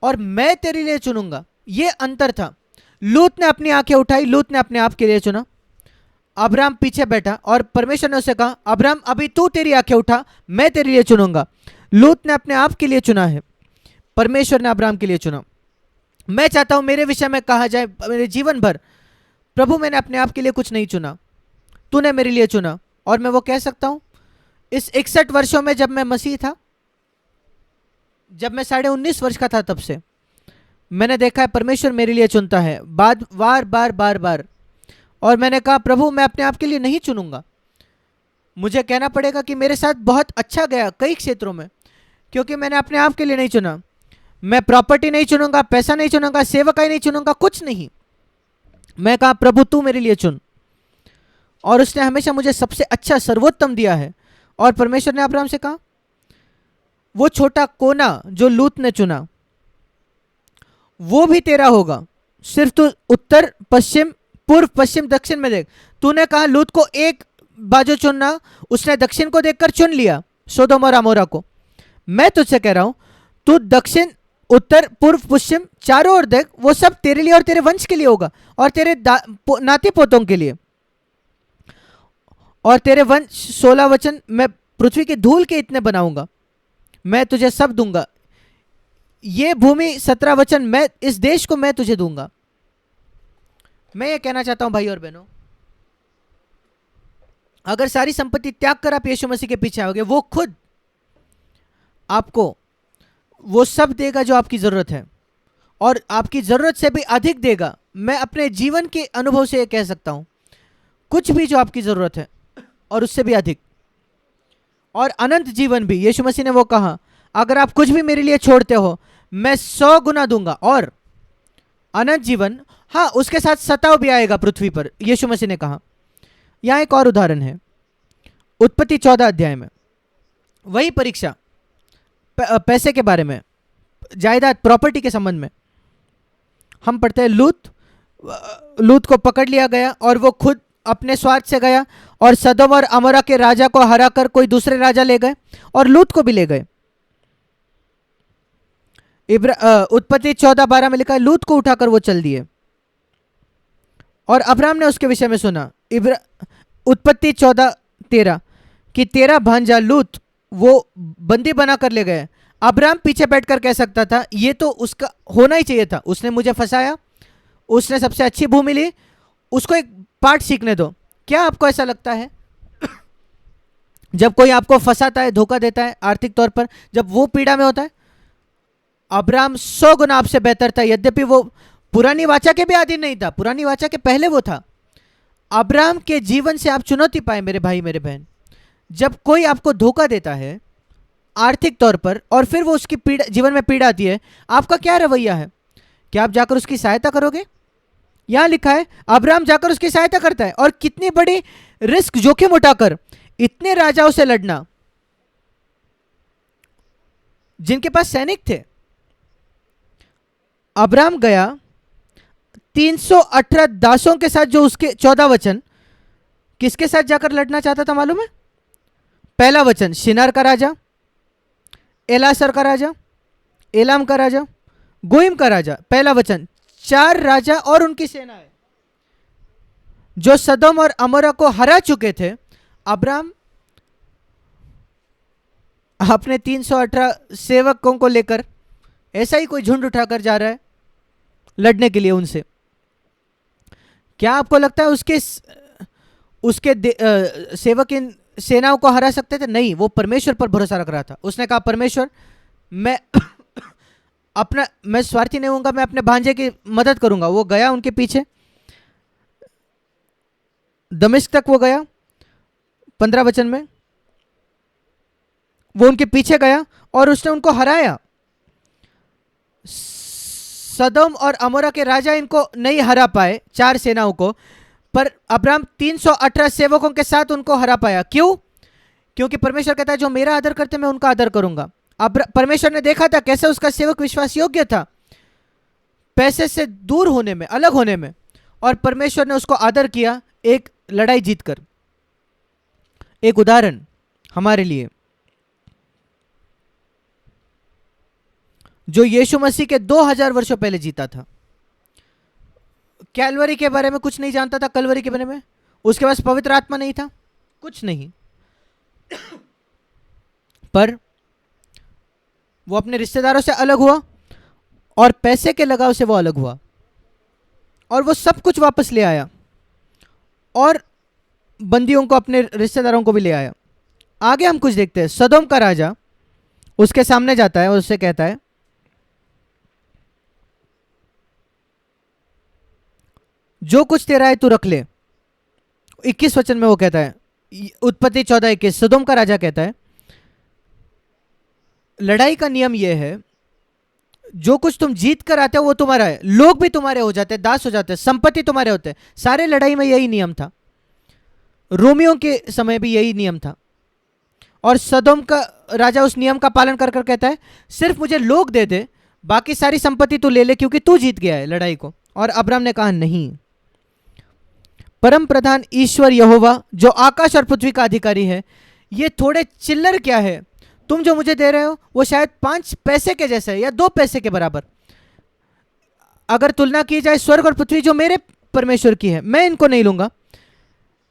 और मैं तेरे लिए चुनूंगा। ये अंतर था। लूत ने अपनी आंखें उठाई, लूत ने अपने आप के लिए चुना। अब्राहम पीछे बैठा और परमेश्वर ने उसे कहा, अब्राहम अभी तू तेरी आंखें उठा, मैं तेरे लिए चुनूंगा। लूत ने अपने आप के लिए चुना है, परमेश्वर ने अब्राहम के लिए चुना। मैं चाहता हूं मेरे विषय में कहा जाए मेरे जीवन भर, प्रभु मैंने अपने आप के लिए कुछ नहीं चुना, तूने मेरे लिए चुना। और मैं वो कह सकता हूं इस 61 वर्षों में, जब मैं मसीह था, जब मैं 19.5 वर्ष का था, तब से मैंने देखा है परमेश्वर मेरे लिए चुनता है, बार बार। और मैंने कहा प्रभु मैं अपने आप के लिए नहीं चुनूंगा। मुझे कहना पड़ेगा कि मेरे साथ बहुत अच्छा गया कई क्षेत्रों में, क्योंकि मैंने अपने आप के लिए नहीं चुना। मैं प्रॉपर्टी नहीं चुनूंगा, पैसा नहीं चुनूंगा, सेवकाई नहीं चुनूंगा, कुछ नहीं। मैं कहा प्रभु तू मेरे लिए चुन, और उसने हमेशा मुझे सबसे अच्छा सर्वोत्तम दिया है। और परमेश्वर ने अब्राहम से कहा, वो छोटा कोना जो लूत ने चुना वो भी तेरा होगा, सिर्फ तू उत्तर पश्चिम, पूर्व पश्चिम दक्षिण में देख। तूने कहा लूत को एक बाजू चुनना, उसने दक्षिण को देखकर चुन लिया, सोदोम और अमोरा को। मैं तुझसे कह रहा हूं तू दक्षिण, उत्तर, पूर्व, पश्चिम चारों ओर देख, वो सब तेरे लिए और तेरे वंश के लिए होगा, और तेरे नाती पोतों के लिए, और तेरे वंश। 16 वचन, मैं पृथ्वी की धूल के इतने बनाऊंगा, मैं तुझे सब दूंगा। ये भूमि 17 वचन, मैं इस देश को मैं तुझे दूंगा। मैं ये कहना चाहता हूं भाई और बहनों, अगर सारी संपत्ति त्याग कर आप यीशु मसीह के पीछे आओगे, वो खुद आपको वो सब देगा जो आपकी जरूरत है, और आपकी जरूरत से भी अधिक देगा। मैं अपने जीवन के अनुभव से ये कह सकता हूं, कुछ भी जो आपकी जरूरत है और उससे भी अधिक, और अनंत जीवन भी। यीशु मसीह ने वो कहा, अगर आप कुछ भी मेरे लिए छोड़ते हो मैं 100 गुना दूंगा, और अनंत जीवन, हाँ उसके साथ सताव भी आएगा पृथ्वी पर, यीशु मसीह ने कहा। यहां एक और उदाहरण है, उत्पत्ति 14 अध्याय में, वही परीक्षा पैसे के बारे में, जायदाद, प्रॉपर्टी के संबंध में। हम पढ़ते हैं लूत को पकड़ लिया गया, और वो खुद अपने स्वार्थ से गया और सदोम और अमोरा के राजा को हराकर कोई दूसरे राजा ले गए, और लूत को भी ले गए। उत्पत्ति 14:12 में लिखा है, लूत को उठाकर वो चल दिए, और अब्राहम ने उसके विषय में सुना। उत्पत्ति 14:13 कि तेरा भांजा लूत वो बंदी बना कर ले गए। अब्राहम पीछे बैठकर कह सकता था ये तो उसका होना ही चाहिए था, उसने मुझे फंसाया, उसने सबसे अच्छी भूमि ली, उसको एक पाठ सीखने दो। क्या आपको ऐसा लगता है जब कोई आपको फंसाता है, धोखा देता है आर्थिक तौर पर, जब वो पीड़ा में होता है? अब्राहम 100 गुना आपसे बेहतर था, यद्यपि वो पुरानी वाचा के भी अधीन नहीं था, पुरानी वाचा के पहले वो था। अब्राहम के जीवन से आप चुनौती पाए मेरे भाई मेरे बहन, जब कोई आपको धोखा देता है आर्थिक तौर पर, और फिर वो उसकी पीड़ा, जीवन में पीड़ा आती है, आपका क्या रवैया है? क्या आप जाकर उसकी सहायता करोगे? यहां लिखा है अब्राहम जाकर उसकी सहायता करता है, और कितनी बड़ी रिस्क, जोखिम उठाकर इतने राजाओं से लड़ना जिनके पास सैनिक थे। अब्राहम गया 318 दासों के साथ, जो उसके 14 वचन, किसके साथ जाकर लड़ना चाहता था मालूम है? पहला वचन शिनार का राजा, एलासर का राजा, एलाम का राजा, गोइम का राजा। पहला वचन 4 राजा और उनकी सेनाएं जो सदोम और अमोरा को हरा चुके थे। अब्राहम अपने 318 सेवकों को लेकर ऐसा ही कोई झुंड उठाकर जा रहा है लड़ने के लिए उनसे। क्या आपको लगता है उसके सेवक इन सेनाओं को हरा सकते थे? नहीं, वो परमेश्वर पर भरोसा रख रहा था। उसने कहा परमेश्वर, मैं मैं स्वार्थी नहीं होऊंगा, मैं अपने भांजे की मदद करूंगा। वो गया उनके पीछे, दमिश्क तक वो गया। 15 वचन में वो उनके पीछे गया और उसने उनको हराया। सदोम और अमोरा के राजा इनको नहीं हरा पाए, 4 सेनाओं को, पर अब्राहम 318 सेवकों के साथ उनको हरा पाया। क्यों? क्योंकि परमेश्वर कहता है जो मेरा आदर करते मैं उनका आदर करूंगा। अब परमेश्वर ने देखा था कैसे उसका सेवक विश्वास योग्य था पैसे से दूर होने में, अलग होने में, और परमेश्वर ने उसको आदर किया एक लड़ाई जीतकर। एक उदाहरण हमारे लिए, जो यीशु मसीह के 2000 वर्षों पहले जीता था, कैलवरी के बारे में कुछ नहीं जानता था, कलवरी के बारे में, उसके पास पवित्र आत्मा नहीं था, कुछ नहीं, पर वो अपने रिश्तेदारों से अलग हुआ और पैसे के लगाव से वो अलग हुआ, और वो सब कुछ वापस ले आया और बंदियों को, अपने रिश्तेदारों को भी ले आया। आगे हम कुछ देखते हैं। सदोम का राजा उसके सामने जाता है और उससे कहता है जो कुछ तेरा है तू रख ले। 21 वचन में वो कहता है, उत्पत्ति 14:21, सदोम का राजा कहता है लड़ाई का नियम यह है जो कुछ तुम जीत कर आते हो वो तुम्हारा है, लोग भी तुम्हारे हो जाते हैं, दास हो जाते हैं, संपत्ति तुम्हारे होते हैं। सारे लड़ाई में यही नियम था, रोमियों के समय भी यही नियम था। और सदोम का राजा उस नियम का पालन कर कर कहता है सिर्फ मुझे लोग दे दे, बाकी सारी संपत्ति तू ले ले क्योंकि तू जीत गया है लड़ाई को। और अब्राहम ने कहा नहीं, परम प्रधान ईश्वर यहोवा जो आकाश और पृथ्वी का अधिकारी है, ये थोड़े चिल्लर क्या है, तुम जो मुझे दे रहे हो वो शायद 5 पैसे के जैसे है या 2 पैसे के बराबर। अगर तुलना की जाए स्वर्ग और पृथ्वी जो मेरे परमेश्वर की है, मैं इनको नहीं लूंगा।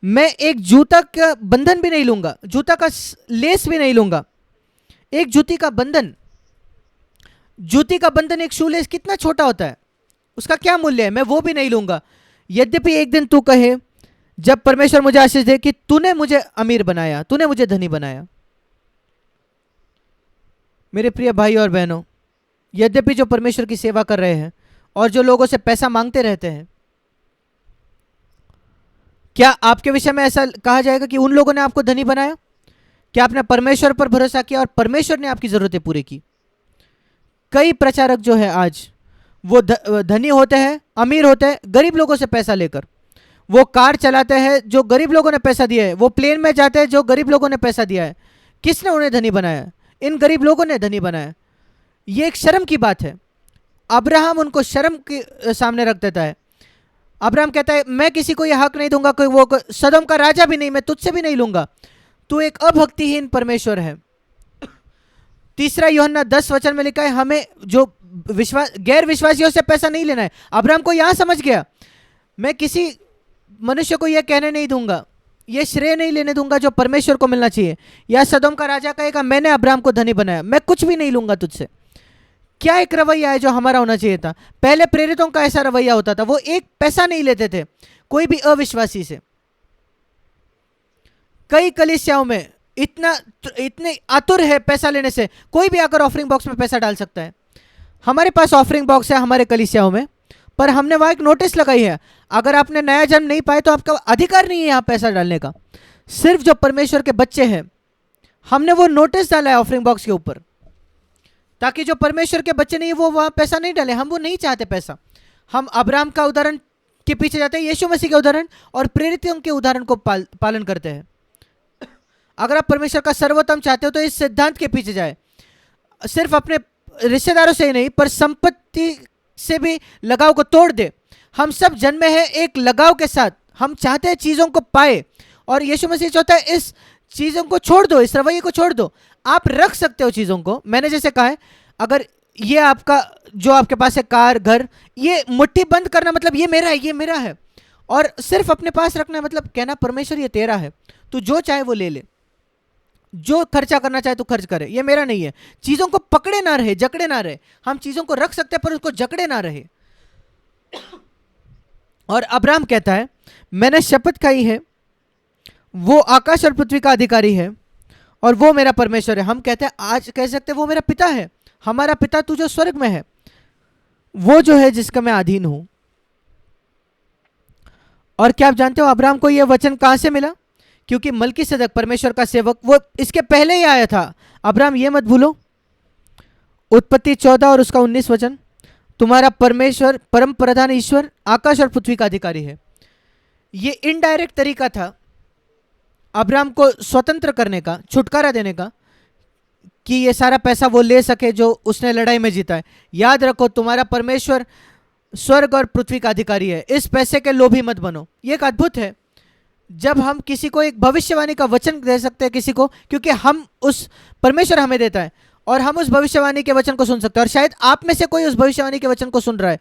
मैं एक जूता का बंधन भी नहीं लूंगा, जूता का लेस भी नहीं लूंगा। एक जूती का बंधन, जूती का बंधन, एक शू लेस कितना छोटा होता है, उसका क्या मूल्य है, मैं वो भी नहीं लूंगा। यद्यपि एक दिन तू कहे, जब परमेश्वर मुझे आशीष दे, कि तूने मुझे अमीर बनाया, तूने मुझे धनी बनाया। मेरे प्रिय भाई और बहनों, यद्यपि जो परमेश्वर की सेवा कर रहे हैं और जो लोगों से पैसा मांगते रहते हैं, क्या आपके विषय में ऐसा कहा जाएगा कि उन लोगों ने आपको धनी बनाया? क्या आपने परमेश्वर पर भरोसा किया और परमेश्वर ने आपकी जरूरतें पूरी की? कई प्रचारक जो है आज वो धनी होते हैं, अमीर होते हैं, गरीब लोगों से पैसा लेकर। वो कार चलाते हैं जो गरीब लोगों ने पैसा दिया है, वो प्लेन में जाते हैं जो गरीब लोगों ने पैसा दिया है। किसने उन्हें धनी बनाया? इन गरीब लोगों ने धनी बनाया। ये एक शर्म की बात है। अब्राहम उनको शर्म के सामने रख देता है। अब्राहम कहता है मैं किसी को यह हक नहीं दूंगा, कोई वो सदोम का राजा भी नहीं, मैं तुझसे भी नहीं लूंगा, तू एक अभक्तिहीन परमेश्वर है। 3 यूहन्ना 10 वचन में लिखा है हमें जो गैर विश्वासियों से पैसा नहीं लेना है। अब्राहम को यहां समझ गया, मैं किसी मनुष्य को यह कहने नहीं दूंगा, यह श्रेय नहीं लेने दूंगा जो परमेश्वर को मिलना चाहिए। या सदोम का राजा कहेगा मैंने अब्राहम को धनी बनाया, मैं कुछ भी नहीं लूंगा तुझसे। क्या एक रवैया है जो हमारा होना चाहिए था। पहले प्रेरितों का ऐसा रवैया होता था, वो एक पैसा नहीं लेते थे कोई भी अविश्वासी से। कई कलीसियाओं में इतने आतुर है पैसा लेने से, कोई भी आकर ऑफरिंग बॉक्स में पैसा डाल सकता है। हमारे पास ऑफरिंग बॉक्स है हमारे कलीसियाओं में, पर हमने वहां एक नोटिस लगाई है, अगर आपने नया जन्म नहीं पाए तो आपका अधिकार नहीं है यहां पैसा डालने का। सिर्फ जो परमेश्वर के बच्चे हैं हमने वो नोटिस डाला है ऑफरिंग बॉक्स के ऊपर, ताकि जो परमेश्वर के बच्चे नहीं वो वहां पैसा नहीं डाले। हम वो नहीं चाहते पैसा। हम अब्राहम का उदाहरण के पीछे जाते हैं, यीशु मसीह के उदाहरण और प्रेरितों के उदाहरण को पालन करते हैं। अगर आप परमेश्वर का सर्वोत्तम चाहते हो तो इस सिद्धांत के पीछे जाए, सिर्फ अपने रिश्तेदारों से ही नहीं पर संपत्ति से भी लगाव को तोड़ दे। हम सब जन्मे हैं एक लगाव के साथ, हम चाहते हैं चीज़ों को पाए, और यीशु मसीह चाहता है इस चीज़ों को छोड़ दो, इस रवैये को छोड़ दो। आप रख सकते हो चीज़ों को, मैंने जैसे कहा है, अगर ये आपका जो आपके पास है कार घर, ये मुट्ठी बंद करना मतलब ये मेरा है, ये मेरा है, और सिर्फ अपने पास रखना मतलब कहना परमेश्वर ये तेरा है, तू जो चाहे वो ले ले, जो खर्चा करना चाहे तो खर्च करे, ये मेरा नहीं है। चीज़ों को पकड़े ना रहे, जकड़े ना रहे। हम चीज़ों को रख सकते हैं पर उसको जकड़े ना रहे। और अब्राहम कहता है मैंने शपथ खाई है, वो आकाश और पृथ्वी का अधिकारी है और वो मेरा परमेश्वर है। हम कहते हैं आज कह सकते हैं वो मेरा पिता है, हमारा पिता तू जो स्वर्ग में है, वो जो है जिसका मैं अधीन हूं। और क्या आप जानते हो अब्राहम को यह वचन कहां से मिला? क्योंकि मलकीसेदक परमेश्वर का सेवक वो इसके पहले ही आया था। अब्राहम ये मत भूलो, उत्पत्ति 14 और उसका 19 वचन, तुम्हारा परमेश्वर परम प्रधान ईश्वर आकाश और पृथ्वी का अधिकारी है। ये इनडायरेक्ट तरीका था अब्राहम को स्वतंत्र करने का, छुटकारा देने का, कि ये सारा पैसा वो ले सके जो उसने लड़ाई में जीता है। याद रखो तुम्हारा परमेश्वर स्वर्ग और पृथ्वी का अधिकारी है, इस पैसे के लोभी मत बनो। ये एक अद्भुत है जब हम किसी को एक भविष्यवाणी का वचन दे सकते हैं किसी को, क्योंकि हम उस परमेश्वर हमें देता है और हम उस भविष्यवाणी के वचन को सुन सकते हैं। और शायद आप में से कोई उस भविष्यवाणी के वचन को सुन रहा है,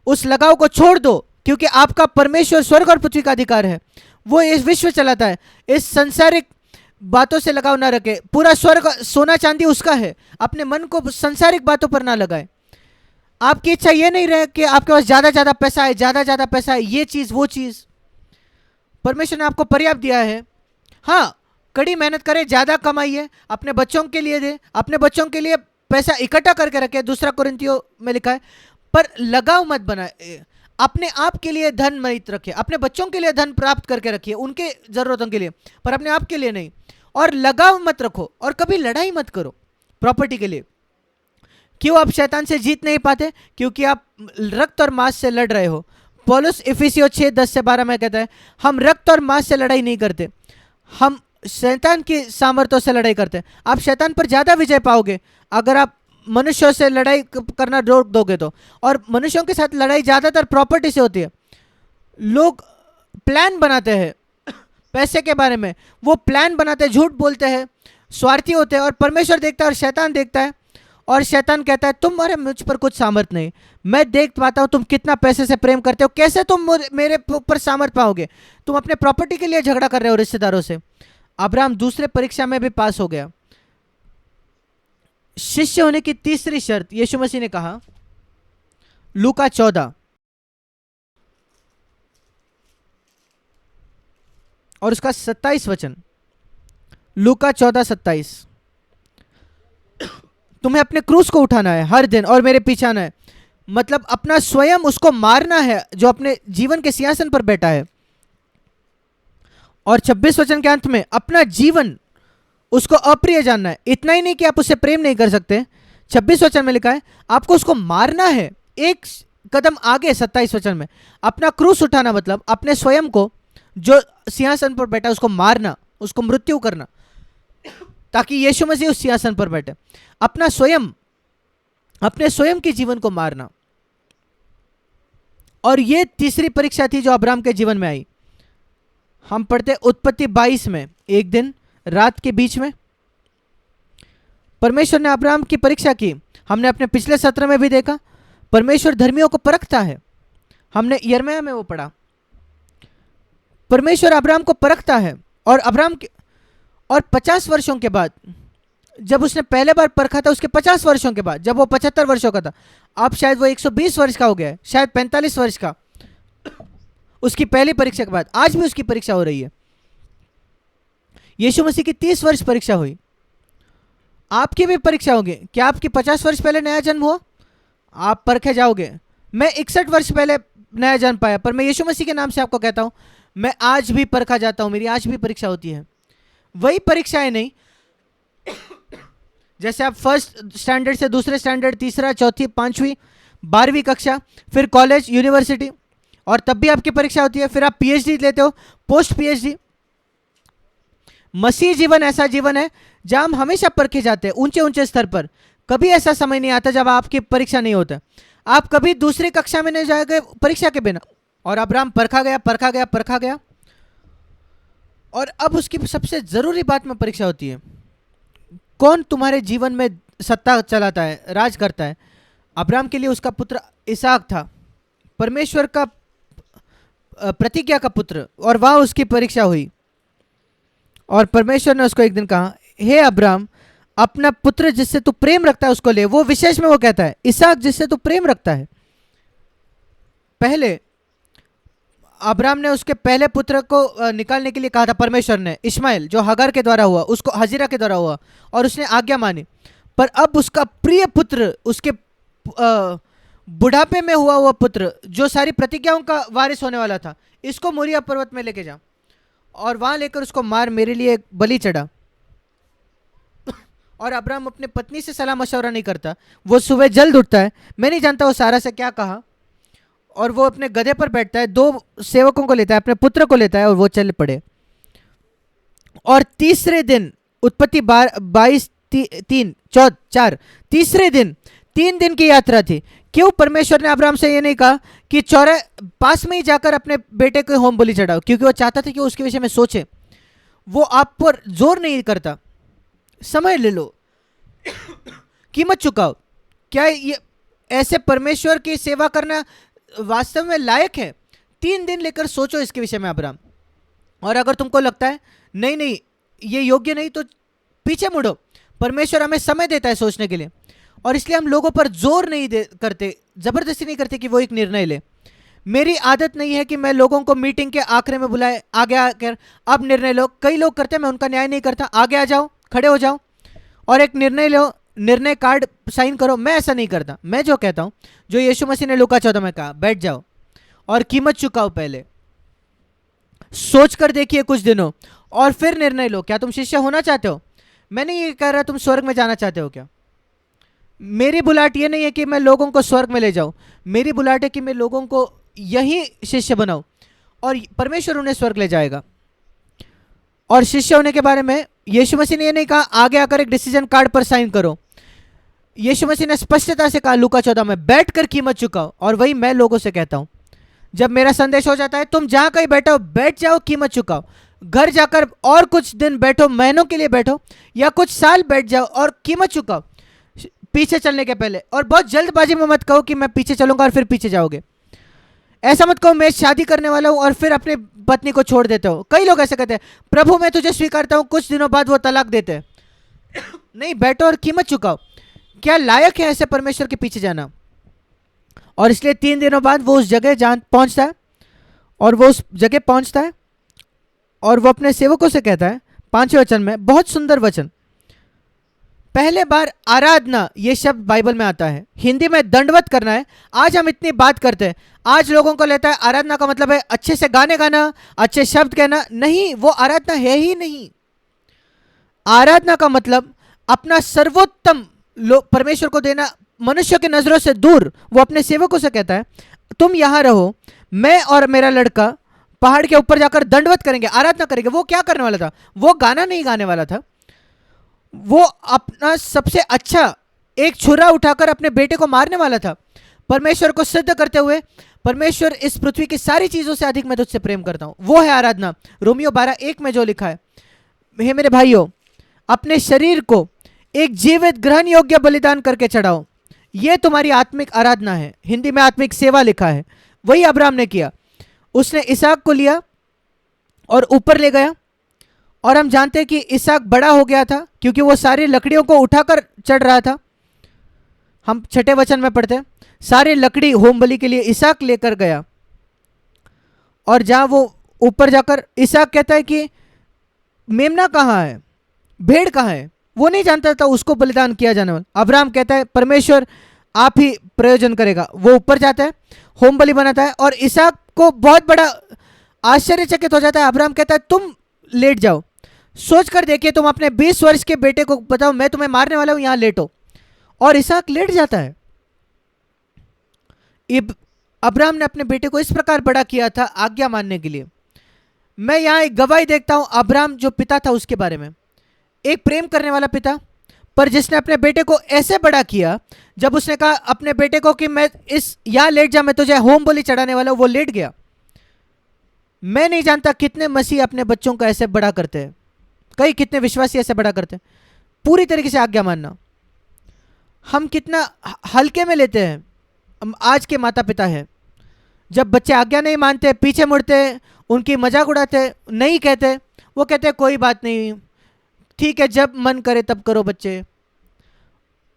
उस लगाव को छोड़ दो, क्योंकि आपका परमेश्वर स्वर्ग और पृथ्वी का अधिकार है, वो इस विश्व चलाता है। इस संसारिक बातों से लगाव ना रखे, पूरा स्वर्ग सोना चांदी उसका है, अपने मन को संसारिक बातों पर ना लगाए। आपकी इच्छा ये नहीं रहे कि आपके पास ज़्यादा पैसा है, ज़्यादा पैसा है, ये चीज़ वो चीज़। परमेश्वर ने आपको पर्याप्त दिया है। हाँ, कड़ी मेहनत करें, ज़्यादा कमाइए, अपने बच्चों के लिए दे, अपने बच्चों के लिए पैसा इकट्ठा करके रखे, दूसरा कुरिन्थियों में लिखा है। पर लगाव मत बनाए, अपने आप के लिए धन मत रखिए, अपने बच्चों के लिए धन प्राप्त करके रखिए, उनके ज़रूरतों के लिए, पर अपने आप के लिए नहीं। और लगाव मत रखो और कभी लड़ाई मत करो प्रॉपर्टी के लिए। क्यों आप शैतान से जीत नहीं पाते? क्योंकि आप रक्त और मांस से लड़ रहे हो। पौलुस इफिसियों 6:10-12 में कहता है हम रक्त और मांस से लड़ाई नहीं करते, हम शैतान की सामर्थ्यों से लड़ाई करते हैं। आप शैतान पर ज़्यादा विजय पाओगे अगर आप मनुष्यों से लड़ाई करना रोक दोगे तो। और मनुष्यों के साथ लड़ाई ज़्यादातर प्रॉपर्टी से होती है। लोग प्लान बनाते हैं पैसे के बारे में, वो प्लान बनाते हैं, झूठ बोलते हैं, स्वार्थी होते हैं, और परमेश्वर देखता है और शैतान देखता है। और शैतान कहता है तुम्हारे मुझ पर कुछ सामर्थ्य नहीं, मैं देख पाता हूँ तुम कितना पैसे से प्रेम करते हो, कैसे तुम मेरे ऊपर सामर्थ्य पाओगे? तुम अपने प्रॉपर्टी के लिए झगड़ा कर रहे हो रिश्तेदारों से। अब्राहम दूसरे परीक्षा में भी पास हो गया। शिष्य होने की तीसरी शर्त यीशु मसीह ने कहा, लूका 14 और उसका 27 वचन, लूका 14:27, तुम्हें अपने क्रूस को उठाना है हर दिन और मेरे पीछे आना है। मतलब अपना स्वयं उसको मारना है जो अपने जीवन के सिंहासन पर बैठा है। और 26 वचन के अंत में अपना जीवन उसको अप्रिय जानना है। इतना ही नहीं कि आप उससे प्रेम नहीं कर सकते, 26 वचन में लिखा है आपको उसको मारना है। एक कदम आगे 27 वचन में अपना क्रूस उठाना मतलब अपने स्वयं को जो सिंहासन पर बैठा उसको मारना, उसको मृत्यु करना, ताकि यीशु मसीह उस सिंहासन पर बैठे। अपना स्वयं, अपने स्वयं के जीवन को मारना। और ये तीसरी परीक्षा थी जो अब्राहम के जीवन में आई। हम पढ़ते उत्पत्ति 22 में, एक दिन रात के बीच में परमेश्वर ने अब्राहम की परीक्षा की। हमने अपने पिछले सत्र में भी देखा परमेश्वर धर्मियों को परखता है। हमने यिर्मयाह में वो पढ़ा, परमेश्वर अब्राहम को परखता है। और अब्राहम के और 50 वर्षों के बाद, जब उसने पहले बार परखा था उसके 50 वर्षों के बाद, जब वो 75 वर्षों का था, अब शायद वो 120 वर्ष का हो गया है, शायद 45 वर्ष का, उसकी पहली परीक्षा के बाद आज भी उसकी परीक्षा हो रही है। यीशु मसीह की 30 वर्ष परीक्षा हुई, आपकी भी परीक्षा होगी। क्या आपकी 50 वर्ष पहले नया जन्म हुआ? आप परखे जाओगे। मैं 61 वर्ष पहले नया जन्म पाया, पर मैं यीशु मसीह के नाम से आपको कहता हूं मैं आज भी परखा जाता हूं, मेरी आज भी परीक्षा होती है। वही परीक्षाएं नहीं, जैसे आप फर्स्ट स्टैंडर्ड से दूसरे स्टैंडर्ड, तीसरा, चौथी, पांचवी, 12वीं कक्षा, फिर कॉलेज, यूनिवर्सिटी, और तब भी आपकी परीक्षा होती है, फिर आप पीएचडी लेते हो, पोस्ट पीएचडी। मसीह जीवन ऐसा जीवन है जहां हम हमेशा परखे जाते हैं ऊंचे ऊंचे स्तर पर। कभी ऐसा समय नहीं आता जब आपकी परीक्षा नहीं होता। आप कभी दूसरी कक्षा में नहीं जाएंगे परीक्षा के बिना। और अब्राहम परखा गया, परखा गया, परखा गया, और अब उसकी सबसे जरूरी बात में परीक्षा होती है, कौन तुम्हारे जीवन में सत्ता चलाता है, राज करता है। अब्राहम के लिए उसका पुत्र इसहाक था, परमेश्वर का प्रतिज्ञा का पुत्र, और वह उसकी परीक्षा हुई। और परमेश्वर ने उसको एक दिन कहा, हे अब्राहम, अपना पुत्र जिससे तू प्रेम रखता है उसको ले। वो विशेष में वो कहता है इसहाक जिससे तू प्रेम रखता है। पहले अब्राहम ने उसके पहले पुत्र को निकालने के लिए कहा था परमेश्वर ने, इश्माइल, जो हगर के द्वारा हुआ, उसको हजीरा के द्वारा हुआ, और उसने आज्ञा मानी। पर अब उसका प्रिय पुत्र, उसके बुढ़ापे में हुआ पुत्र, जो सारी प्रतिज्ञाओं का वारिस होने वाला था, इसको मोरिया पर्वत में लेके जा और वहां लेकर उसको मार, मेरे लिए एक बलि चढ़ा। और अब्राहम अपने पत्नी से सलाह मशवरा नहीं करता। वो सुबह जल्द उठता है, मैं नहीं जानता वो सारा से क्या कहा, और वो अपने गधे पर बैठता है, 2 सेवकों को लेता है, अपने पुत्र को लेता है, और वो चल पड़े। और तीसरे दिन, उत्पत्ति 22:3-4, तीसरे दिन, 3 दिन की यात्रा थी। क्यों परमेश्वर ने अब्राहम से ये नहीं कहा कि चौरा पास में ही जाकर अपने बेटे को होम बलि चढ़ाओ, क्योंकि वो चाहता था कि उसके विषय में सोचे। वो आप पर जोर नहीं करता, समय ले लो, कीमत चुकाओ। क्या ये ऐसे परमेश्वर की सेवा करना वास्तव में लायक है? 3 दिन लेकर सोचो इसके विषय में अब्राहम। और अगर तुमको लगता है नहीं नहीं ये योग्य नहीं, तो पीछे मुड़ो। परमेश्वर हमें समय देता है सोचने के लिए, और इसलिए हम लोगों पर जोर नहीं करते, जबरदस्ती नहीं करते कि वो एक निर्णय ले। मेरी आदत नहीं है कि मैं लोगों को मीटिंग के आखिर में बुलाए, आगे आकर अब निर्णय लो। कई लोग करते हैं, मैं उनका न्याय नहीं करता। आगे आ जाओ, खड़े हो जाओ और एक निर्णय लो, निर्णय कार्ड साइन करो। मैं ऐसा नहीं करता। मैं जो कहता हूं, जो यीशु मसीह ने लूका 14 में कहा, बैठ जाओ और कीमत चुकाओ। पहले सोच कर देखिए कुछ दिनों, और फिर निर्णय लो। क्या तुम शिष्य होना चाहते हो? मैं नहीं ये कह रहा तुम स्वर्ग में जाना चाहते हो क्या। मेरी बुलाहट ये नहीं है कि मैं लोगों को स्वर्ग में ले जाऊं। मेरी बुलाहट है कि मैं लोगों को यही शिष्य बनाऊं, और परमेश्वर उन्हें स्वर्ग ले जाएगा। और शिष्य होने के बारे में यीशु मसीह ने ये नहीं कहा आगे आकर एक डिसीजन कार्ड पर साइन करो। यीशु मसीह ने स्पष्टता से कहा लूका 14 में, बैठकर कीमत चुकाओ। और वही मैं लोगों से कहता हूं, जब मेरा संदेश हो जाता है, तुम जहां कहीं बैठो, बैठ जाओ, कीमत चुकाओ। घर जाकर और कुछ दिन बैठो, महीनों के लिए बैठो, या कुछ साल बैठ जाओ और कीमत चुकाओ पीछे चलने के पहले। और बहुत जल्दबाजी में मत कहो कि मैं पीछे चलूंगा और फिर पीछे जाओगे। ऐसा मत कहो मैं शादी करने वाला हूं और फिर अपनी पत्नी को छोड़ देते हो। कई लोग ऐसे कहते हैं, प्रभु मैं तुझे स्वीकारता हूं, कुछ दिनों बाद वो तलाक देते हैं। नहीं, बैठो और कीमत चुकाओ। क्या लायक है ऐसे परमेश्वर के पीछे जाना? और इसलिए 3 दिनों बाद वो उस जगह जान पहुंचता है, और वो उस जगह पहुंचता है और वो अपने सेवकों से कहता है 5वें वचन में, बहुत सुंदर वचन। पहले बार आराधना ये शब्द बाइबल में आता है, हिंदी में दंडवत करना है। आज हम इतनी बात करते हैं, आज लोगों को लेता है आराधना का मतलब है अच्छे से गाने गाना, अच्छे शब्द कहना। नहीं, वो आराधना है ही नहीं। आराधना का मतलब अपना सर्वोत्तम परमेश्वर को देना, मनुष्य की नजरों से दूर। वो अपने सेवकों से कहता है तुम यहां रहो, मैं और मेरा लड़का पहाड़ के ऊपर जाकर दंडवत करेंगे, आराधना करेंगे। वो क्या करने वाला था? वो गाना नहीं गाने वाला था। वो अपना सबसे अच्छा एक छुरा उठाकर अपने बेटे को मारने वाला था, परमेश्वर को सिद्ध करते हुए, परमेश्वर इस पृथ्वी की सारी चीजों से अधिक मैं तुझसे प्रेम करता हूं। वो है आराधना। रोमियो 12:1 में जो लिखा है, हे मेरे भाइयों, अपने शरीर को एक जीवित ग्रहण योग्य बलिदान करके चढ़ाओ, यह तुम्हारी आत्मिक आराधना है। हिंदी में आत्मिक सेवा लिखा है। वही अब्राहम ने किया। उसने इसहाक को लिया और ऊपर ले गया, और हम जानते हैं कि इसहाक बड़ा हो गया था क्योंकि वो सारी लकड़ियों को उठाकर चढ़ रहा था। हम 6ठे वचन में पढ़ते हैं, सारी लकड़ी होम बलि के लिए इसहाक लेकर गया, और जहां वो ऊपर जाकर इसहाक कहता है कि मेमना कहाँ है, भेड़ कहाँ है, वो नहीं जानता था उसको बलिदान किया जाने वाला। अब्राहम कहता है परमेश्वर आप ही प्रयोजन करेगा। वो ऊपर जाता है, होम बलि बनाता है, और इसहाक को बहुत बड़ा आश्चर्यचकित हो जाता है। अब्राहम कहता है तुम लेट जाओ, सोच कर देखिए, तुम अपने 20 वर्ष के बेटे को बताओ मैं तुम्हें मारने वाला हूं, यहां लेटो, और इसहाक लेट जाता है। अब्राहम ने अपने बेटे को इस प्रकार बड़ा किया था आज्ञा मानने के लिए। मैं यहां एक गवाही देखता हूं अब्राहम जो पिता था उसके बारे में, एक प्रेम करने वाला पिता, पर जिसने अपने बेटे को ऐसे बड़ा किया, जब उसने कहा अपने बेटे को कि मैं इस यहां लेट जा, मैं तुझे होम बलि चढ़ाने वाला हूं, वो लेट गया। मैं नहीं जानता कितने मसीह अपने बच्चों को ऐसे बड़ा करते हैं, कई कितने विश्वासी ऐसे बड़ा करते हैं। पूरी तरीके से आज्ञा मानना हम कितना हल्के में लेते हैं। हम आज के माता पिता हैं, जब बच्चे आज्ञा नहीं मानते, पीछे मुड़ते, उनकी मजाक उड़ाते, नहीं कहते, वो कहते हैं कोई बात नहीं, ठीक है, जब मन करे तब करो बच्चे।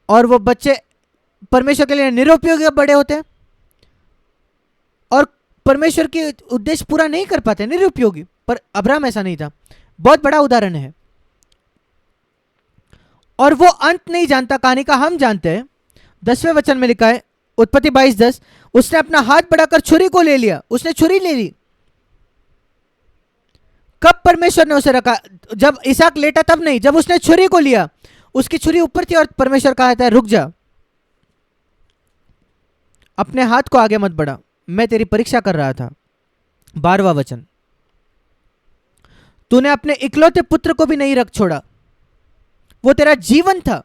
और वो बच्चे परमेश्वर के लिए निरुपयोगी बड़े होते हैं और परमेश्वर के उद्देश्य पूरा नहीं कर पाते, निरुपयोगी। पर अब्राहम ऐसा नहीं था, बहुत बड़ा उदाहरण है। और वो अंत नहीं जानता कहानी का, हम जानते हैं। 10वें वचन में लिखा है, उत्पत्ति 22:10, उसने अपना हाथ बढ़ाकर छुरी को ले लिया। उसने छुरी ले ली। कब परमेश्वर ने उसे रखा? जब इसहाक लेटा तब नहीं, जब उसने छुरी को लिया। उसकी छुरी ऊपर थी और परमेश्वर कहता है रुक जा, अपने हाथ को आगे मत बढ़ा, मैं तेरी परीक्षा कर रहा था। 12वां वचन, तूने अपने इकलौते पुत्र को भी नहीं रख छोड़ा, वो तेरा जीवन था।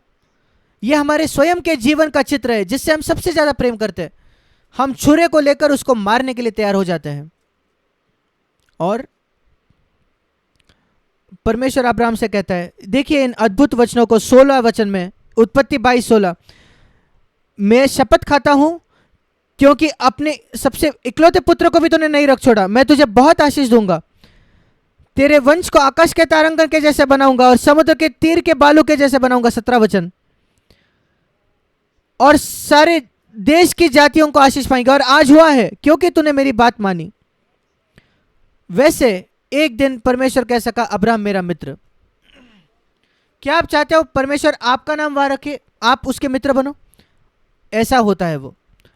यह हमारे स्वयं के जीवन का चित्र है जिससे हम सबसे ज्यादा प्रेम करते हैं। हम छुरे को लेकर उसको मारने के लिए तैयार हो जाते हैं। और परमेश्वर अब्राहम से कहता है, देखिए इन अद्भुत वचनों को 16 वचन में, उत्पत्ति 22:16, मैं शपथ खाता हूं क्योंकि अपने सबसे इकलौते पुत्र को भी तूने नहीं रख छोड़ा, मैं तुझे बहुत आशीष दूंगा, तेरे वंश को आकाश के तारांगण के जैसे बनाऊंगा और समुद्र के तीर के बालू के जैसे बनाऊंगा। 17 वचन, और सारे देश की जातियों को आशीष पाएंगे। और आज हुआ है क्योंकि तूने मेरी बात मानी। वैसे एक दिन परमेश्वर कह सका, अब्राहम मेरा मित्र। क्या आप चाहते हो परमेश्वर आपका नाम वहां रखे, आप उसके मित्र बनो? ऐसा होता है वो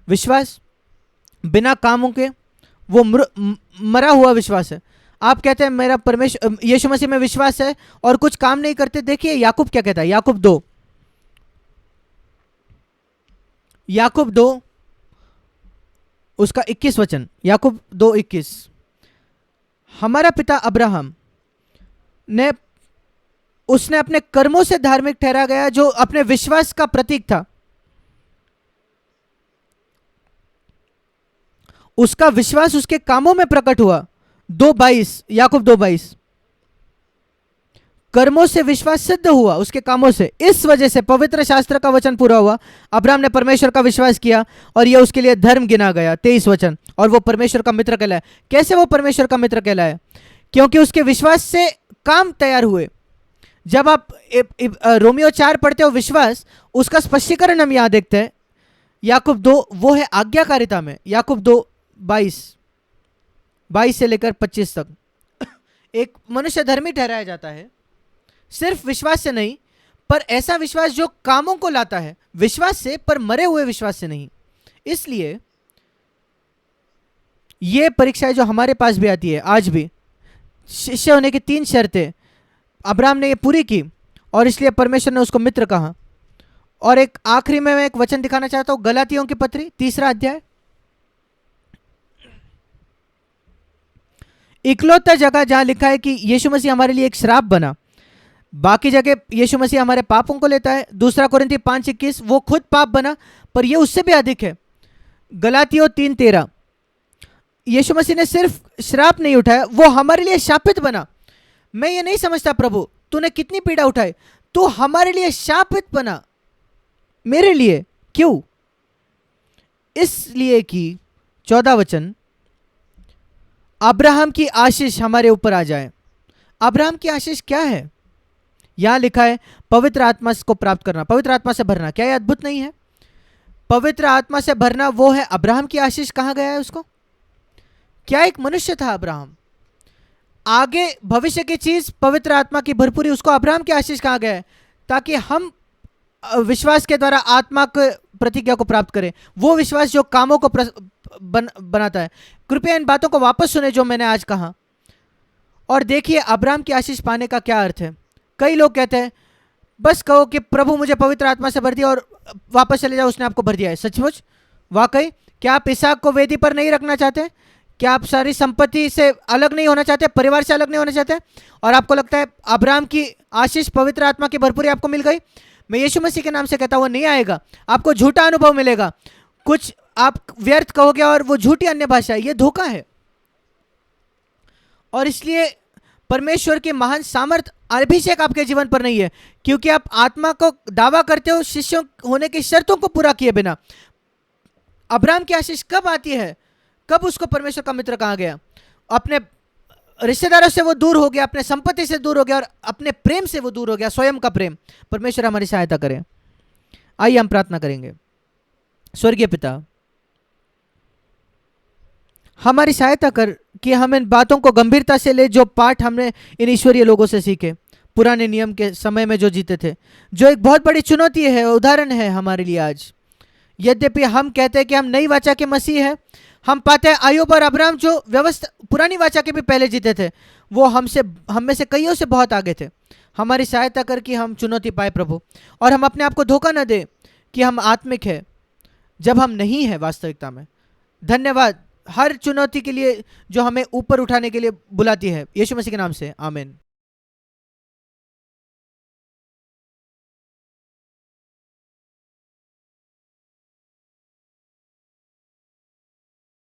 विश्वास बिना कामों के, वो मरा हुआ विश्वास है। आप कहते हैं मेरा परमेश्वर यीशु मसीह में विश्वास है और कुछ काम नहीं करते। देखिए याकूब क्या कहता है, याकूब 2 उसका 21 वचन, याकूब 2:21, हमारा पिता अब्राहम ने, उसने अपने कर्मों से धार्मिक ठहरा गया जो अपने विश्वास का प्रतीक था। उसका विश्वास उसके कामों में प्रकट हुआ। 2:22, याकूब 2:22, कर्मों से विश्वास सिद्ध हुआ उसके कामों से, इस वजह से पवित्र शास्त्र का वचन पूरा हुआ, अब्राहम ने परमेश्वर का विश्वास किया और यह उसके लिए धर्म गिना गया। 23 वचन, और वो परमेश्वर का मित्र कहलाया। कैसे वो परमेश्वर का मित्र कहलाया? क्योंकि उसके विश्वास से काम तैयार हुए। जब आप रोमियो 4 पढ़ते हो, विश्वास, उसका स्पष्टीकरण हम यहां देखते हैं याकूब 2, वो है आज्ञाकारिता में। याकूब 2:22 से लेकर 25 तक। एक मनुष्य धर्मी ठहराया जाता है सिर्फ विश्वास से नहीं, पर ऐसा विश्वास जो कामों को लाता है, विश्वास से पर मरे हुए विश्वास से नहीं। इसलिए ये परीक्षाएं जो हमारे पास भी आती है आज भी, शिष्य होने की 3 शर्तें अब्राहम ने ये पूरी की और इसलिए परमेश्वर ने उसको मित्र कहा। और एक आखिरी में मैं एक वचन दिखाना चाहता हूं, गलातियों की पत्री 3 अध्याय, इकलौता जगह जहां लिखा है कि यीशु मसीह हमारे लिए एक श्राप बना। बाकी जगह यीशु मसीह हमारे पापों को लेता है। 2 कोरिन्थी 5:21, वो खुद पाप बना, पर ये उससे भी अधिक है। गलातियों 3:13, यीशु मसीह ने सिर्फ श्राप नहीं उठाया, वो हमारे लिए शापित बना। मैं ये नहीं समझता प्रभु तूने कितनी पीड़ा उठाई, तू हमारे लिए शापित बना। मेरे लिए क्यों? इसलिए कि 14 वचन, अब्राहम की आशीष हमारे ऊपर आ जाए। अब्राहम की आशीष क्या है? यहां लिखा है पवित्र आत्मा को प्राप्त करना, पवित्र आत्मा से भरना। क्या यह अद्भुत नहीं है? पवित्र आत्मा से भरना वो है अब्राहम की आशीष। कहां गया है उसको? क्या एक मनुष्य था अब्राहम, आगे भविष्य की चीज पवित्र आत्मा की भरपूरी, उसको अब्राहम की आशीष कहां गया है? ताकि हम विश्वास के द्वारा आत्मा के प्रतिज्ञा को प्राप्त करें, वो विश्वास जो कामों को बनाता है। कृपया इन बातों को वापस सुने जो मैंने आज कहा। और देखिए अब्राहम की आशीष पाने का क्या अर्थ है। कई लोग कहते हैं बस कहो कि प्रभु मुझे पवित्र आत्मा से भर दिया और वापस चले जाओ, उसने आपको भर दिया है। सचमुच वाकई क्या आप इसहाक को वेदी पर नहीं रखना चाहते? क्या आप सारी संपत्ति से अलग नहीं होना चाहते, परिवार से अलग नहीं होना चाहते? और आपको लगता है अब्राहम की आशीष पवित्र आत्मा की भरपूरी आपको मिल गई? मैं यीशु मसीह के नाम से कहता हूँ वो नहीं आएगा। आपको झूठा अनुभव मिलेगा, कुछ आप व्यर्थ कहोगे और वो झूठी अन्य भाषा है, ये धोखा है। और इसलिए परमेश्वर की महान सामर्थ अभिषेक आपके जीवन पर नहीं है, क्योंकि आप आत्मा को दावा करते हो शिष्यों होने की शर्तों को पूरा किए बिना। अब्राहम की आशीष कब आती है? कब उसको परमेश्वर का मित्र कहा गया? अपने रिश्तेदारों से वो दूर हो गया, अपने संपत्ति से दूर हो गया और अपने प्रेम से वो दूर हो गया, स्वयं का प्रेम। परमेश्वर हमारी सहायता करें। आइए हम प्रार्थना करेंगे। स्वर्गीय पिता, हमारी सहायता कर कि हम इन बातों को गंभीरता से ले, जो पाठ हमने इन ईश्वरीय लोगों से सीखे, पुराने नियम के समय में जो जीते थे, जो एक बहुत बड़ी चुनौती है, उदाहरण है हमारे लिए आज। यद्यपि हम कहते हैं कि हम नई वाचा के मसीह हैं, हम पाते हैं अय्यूब और अब्राहम जो व्यवस्था पुरानी वाचा के भी पहले जीते थे, वो हम में से कईयों से बहुत आगे थे। हमारी सहायता कर कि हम चुनौती पाए प्रभु, और हम अपने आप को धोखा न दे कि हम आत्मिक है जब हम नहीं है वास्तविकता में। धन्यवाद हर चुनौती के लिए जो हमें ऊपर उठाने के लिए बुलाती है। यीशु मसीह के नाम से आमीन।